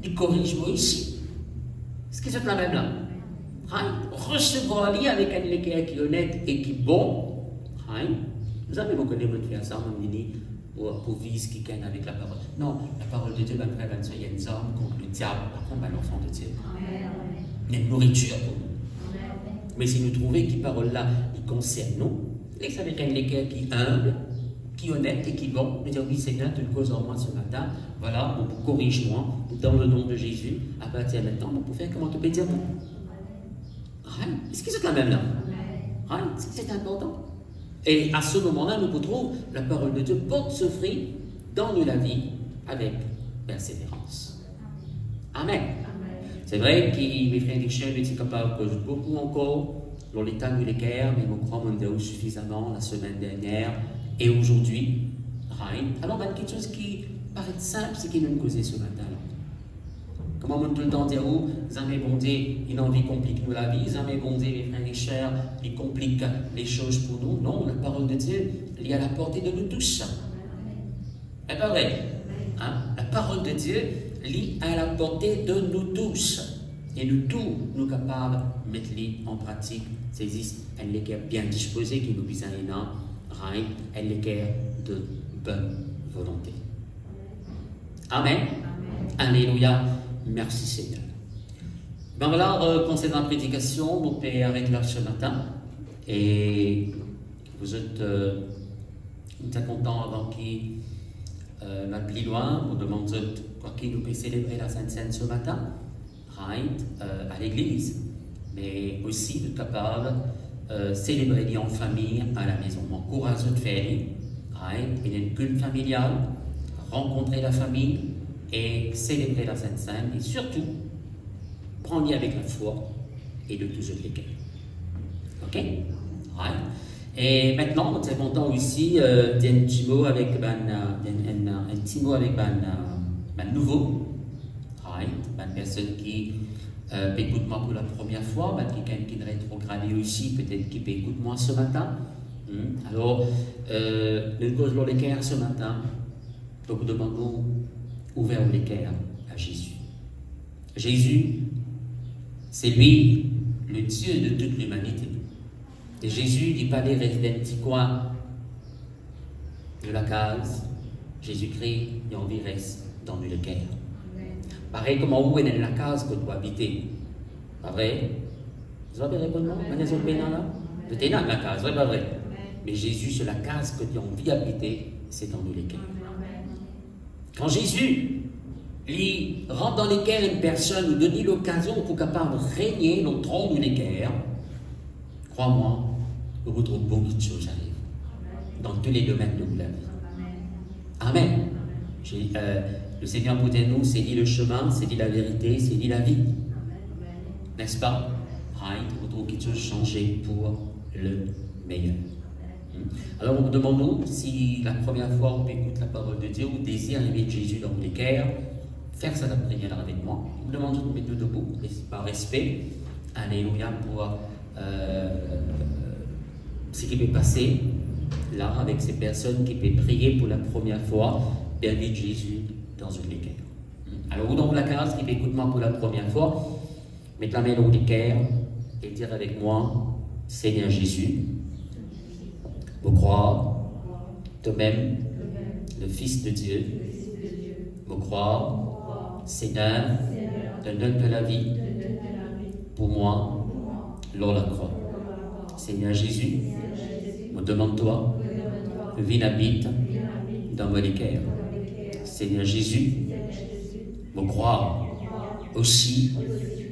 Il corrige moi aussi. Est-ce que c'est la même là? Recevoir-les avec un équerre qui est honnête et qui est bon. Vous avez beaucoup de faire ça, mon dîner, pour vivre quelqu'un avec la parole. Non, la parole de Dieu va faire il y a une arme contre le diable, contre l'enfant de Dieu. Il y a une nourriture pour nous. Mais si nous trouvons que les paroles-là, ils concernent nous, c'est avec un équerre qui est humble, qui est honnête et qui est bon, nous disons, oui Seigneur, tu le causes en moi ce matin, voilà, corrige-moi, dans le nom de Jésus, à partir de maintenant, pour faire comment tu peux dire non. Est-ce que c'est la même là? Est-ce que c'est important? Et à ce moment-là, nous retrouvons la parole de Dieu porte ce fruit dans la vie avec persévérance. Amen. C'est vrai que mes frères et sœurs étaient capables de beaucoup encore dans l'état de l'équerre, mais nous croyons suffisamment la semaine dernière et aujourd'hui. Alors, quelque chose qui paraît simple, c'est qu'il nous causait ce matin. Comment on tout le temps dire, jamais bon Dieu, une envie complique nous la vie, jamais bon Dieu, mes frères et sœurs, il complique les choses pour nous. Non, la parole de Dieu, elle est à la portée de nous tous. C'est pas vrai? La parole de Dieu, lit à la portée de nous tous. Et nous tous, nous capables de mettre en pratique. C'est un équerre bien disposé qui nous vise à un équerre de bonne volonté. Amen. Alléluia. Merci Seigneur. Ben voilà, concernant la prédication, mon Père arrête là ce matin. Et vous êtes très contents avant qu'il va plus loin. Vous demandez quoi qu'il nous peut célébrer la Sainte Seine ce matin, à l'église, mais aussi de capable célébrer en famille à la maison. M'encourage de faire une culte familiale, rencontrer la famille et célébrer la Sainte Seine et surtout prendre avec la foi et de tous les cas. Ok? Et maintenant, nous sommes contents aussi d'un petit mot avec un petit mot avec un nouveau, une personne qui écoute moi pour la première fois, quelqu'un qui est rétrogradé aussi, peut-être qui écoute moi ce matin. Alors, nous causons l'équerre ce matin, donc nous demandons ouvert l'équerre à Jésus. Jésus, c'est lui, le Dieu de toute l'humanité. Et Jésus n'est pas les résidents du coin de la case. Jésus-Christ, il en reste dans l'équerre. Pareil comme où est la case que tu dois habiter. Pas vrai? Vous avez répondu non? Vous êtes dans la case, vrai, pas vrai? Mais Jésus, c'est la case que tu as envie d'habiter, c'est dans l'équerre. Quand Jésus il rentre dans l'équerre une personne, nous donne l'occasion pour capable de régner dans le trône de l'équerre, crois-moi, nous retrouvons beaucoup de choses arrivent dans tous les domaines de la vie. Amen. Le Seigneur pour nous, c'est dit le chemin, c'est dit la vérité, c'est dit la vie. N'est-ce pas? Nous retrouvons quelque chose changé pour le meilleur. Alors nous demandons si la première fois on écoute la parole de Dieu ou désire aimer Jésus dans l'équerre, faire ça la prière avec moi. Nous demandons de nous mettre debout par respect Alléluia, pour ce qui peut passer là avec ces personnes qui peuvent prier pour la première fois, béni de Jésus dans une équerre. Alors, vous dans la case qui peut écouter moi pour la première fois, mettez la main dans l'équerre et dire avec moi, Seigneur Jésus, vous croire, toi-même, le Fils de Dieu, vous croire, Seigneur, donne de la vie pour moi, lors la croix. Seigneur Jésus, me demande-toi, viens habite dans mon équerre. Seigneur Jésus, me croire aussi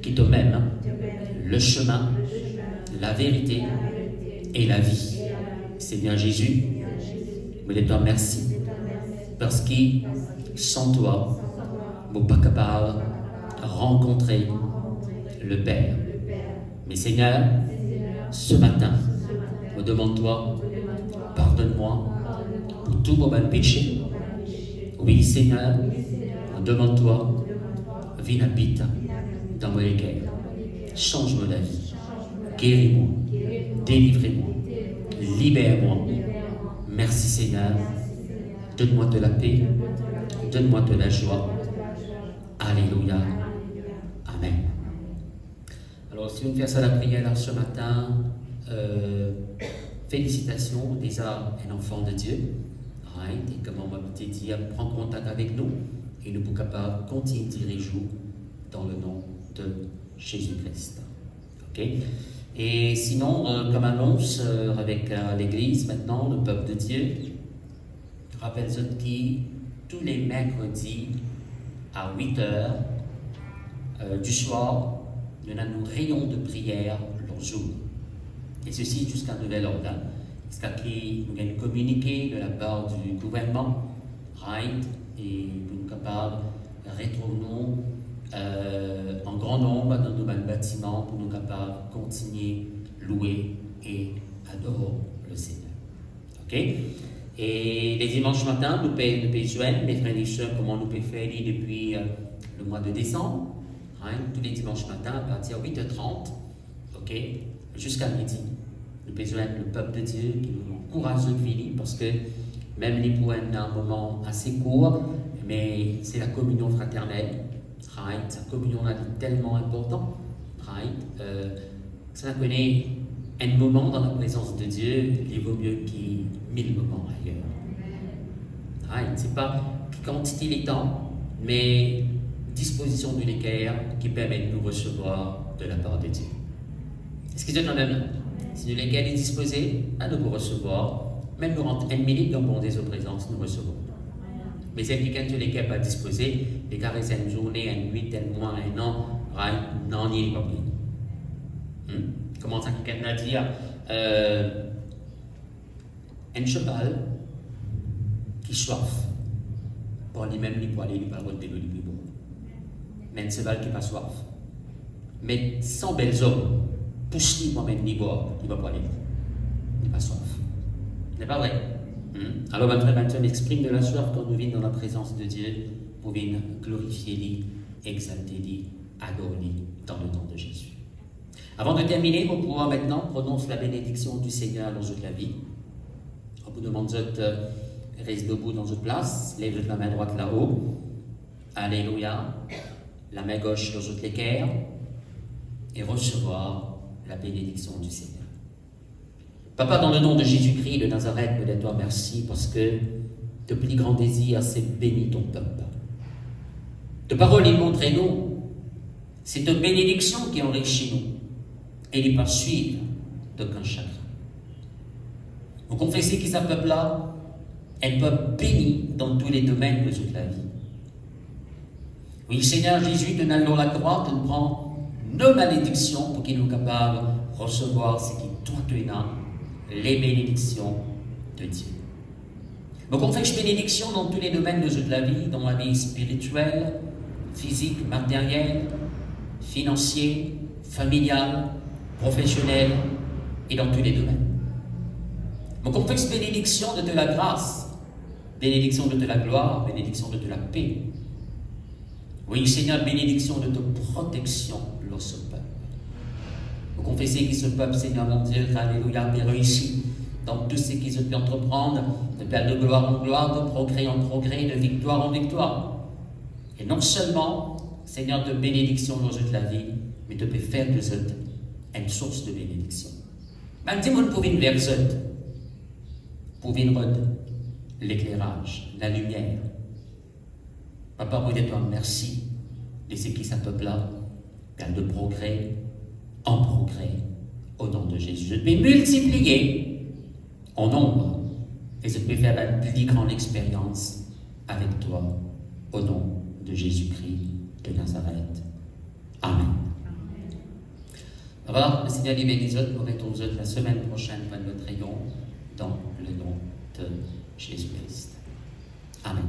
qui te mène le chemin, la vérité et la vie. Seigneur Jésus, me dis-toi merci parce que sans toi, je ne suis pas capable de rencontrer le Père. Mais Seigneur, ce matin, me demande-toi, pardonne-moi pour tous mes péchés. Oui, Seigneur, me demande-toi, viens habite dans mon équerre. Change-moi la vie. Guéris-moi. Délivrez-moi. Libère-moi. Merci, Seigneur. Donne-moi de la paix. Donne-moi de la joie. Alléluia. Amen. Alors, si on fait ça la prière là, ce matin, félicitations, déjà un enfant de Dieu. Right? Et comme on m'a dit, prends contact avec nous et nous sommes capables de continuer de diriger dans le nom de Jésus-Christ. Ok? Et sinon, comme annonce avec l'Église maintenant, le peuple de Dieu, rappelle-vous que tous les mercredis à 8h du soir, nous avons une réunion de prière le jour. Et ceci jusqu'à nouvel ordre. Parce que nous avons communiqué de la part du gouvernement, right, et nous sommes capables de retourner en grand nombre dans nos bâtiments pour nous capables de continuer à louer et adorer le Seigneur. Ok? Et les dimanches matins, nous pouvons joindre les frères et sœurs, comment nous pouvons faire depuis le mois de décembre. Right? Tous les dimanches matins, à partir de 8h30, ok, jusqu'à midi. Nous pouvons joindre le peuple de Dieu qui nous encourage de vie, parce que même les points d'un moment assez court, mais c'est la communion fraternelle. Right? Sa communion est tellement important. Right? Ça connaît un moment dans la présence de Dieu, il vaut mieux qu'il 1000 moments ailleurs. Right? Ce n'est pas quantité de temps, mais disposition de l'équerre qui permet de nous recevoir de la part de Dieu. Est-ce que vous êtes quand même là? Si nous l'équerre est disposé, à nous recevoir, même nous rentrons 1 minute dans le bon des présence, nous recevons. Mais c'est quelqu'un qui l'équerre pas disposé, les carrés une journée, une nuit, un mois, un an, right? Non, il n'est pas bien. Comment ça quelqu'un a dit? Un cheval qui soif, pour lui-même, il peut aller, il peut aller de l'eau, il peut boire. Mais un cheval qui n'a pas soif. Mais sans belles hommes, pousse-lui moi-même, il boire, il ne va pas aller. Il n'a pas soif. Ce n'est pas vrai. Alors, ma frère, maintenant, exprime de la soif quand nous venons dans la présence de Dieu pour venir glorifier lui, exalter lui, adorer lui dans le nom de Jésus. Avant de terminer, on pourra maintenant prononcer la bénédiction du Seigneur dans toute la vie. On vous demande de rester debout dans votre place, lève la main droite là-haut. Alléluia. La main gauche dans votre équerre et recevoir la bénédiction du Seigneur. Papa, dans le nom de Jésus-Christ de Nazareth, me dis-toi merci parce que de plus grand désir, c'est bénir ton peuple. De parole, il montre nous, c'est une bénédiction qui enrichit nous et il pas suivre d'aucun chagrin. Vous confessez que ce peuple-là, un peuple béni dans tous les domaines de toute la vie. Oui, Seigneur Jésus, de nous la croix, de nous prendre nos malédictions pour qu'il nous capable de recevoir ce qui toi tu es là, les bénédictions de Dieu. Vous confessez bénédiction dans tous les domaines de toute la vie, dans la vie spirituelle, physique, matérielle, financière, familiale, professionnelle et dans tous les domaines. Mon complexe bénédiction de la grâce, bénédiction de la gloire, bénédiction de la paix. Oui, Seigneur, bénédiction de ta protection, lorsque peuple. Vous confessez que ce peuple, Seigneur mon Dieu, alléluia, est réussi dans tout ce qu'ils ont pu entreprendre, de Père de gloire en gloire, de progrès en progrès, de victoire en victoire. Et non seulement, Seigneur, de bénédiction dans toute la vie, mais de faire de eux une source de bénédiction. Même si vous ne pouvez vers eux, vous pouvez l'éclairage, la lumière. Papa, vous dites merci de ce qui s'appelle-là, Père de progrès en progrès, au nom de Jésus. Je peux multiplier en nombre et je peux faire la plus grande expérience avec toi, au nom de Jésus-Christ de Nazareth. Amen. Alors, le Seigneur les bénisse, nous retrouvons la semaine prochaine pour notre rayon dans le nom de Jésus-Christ. Amen.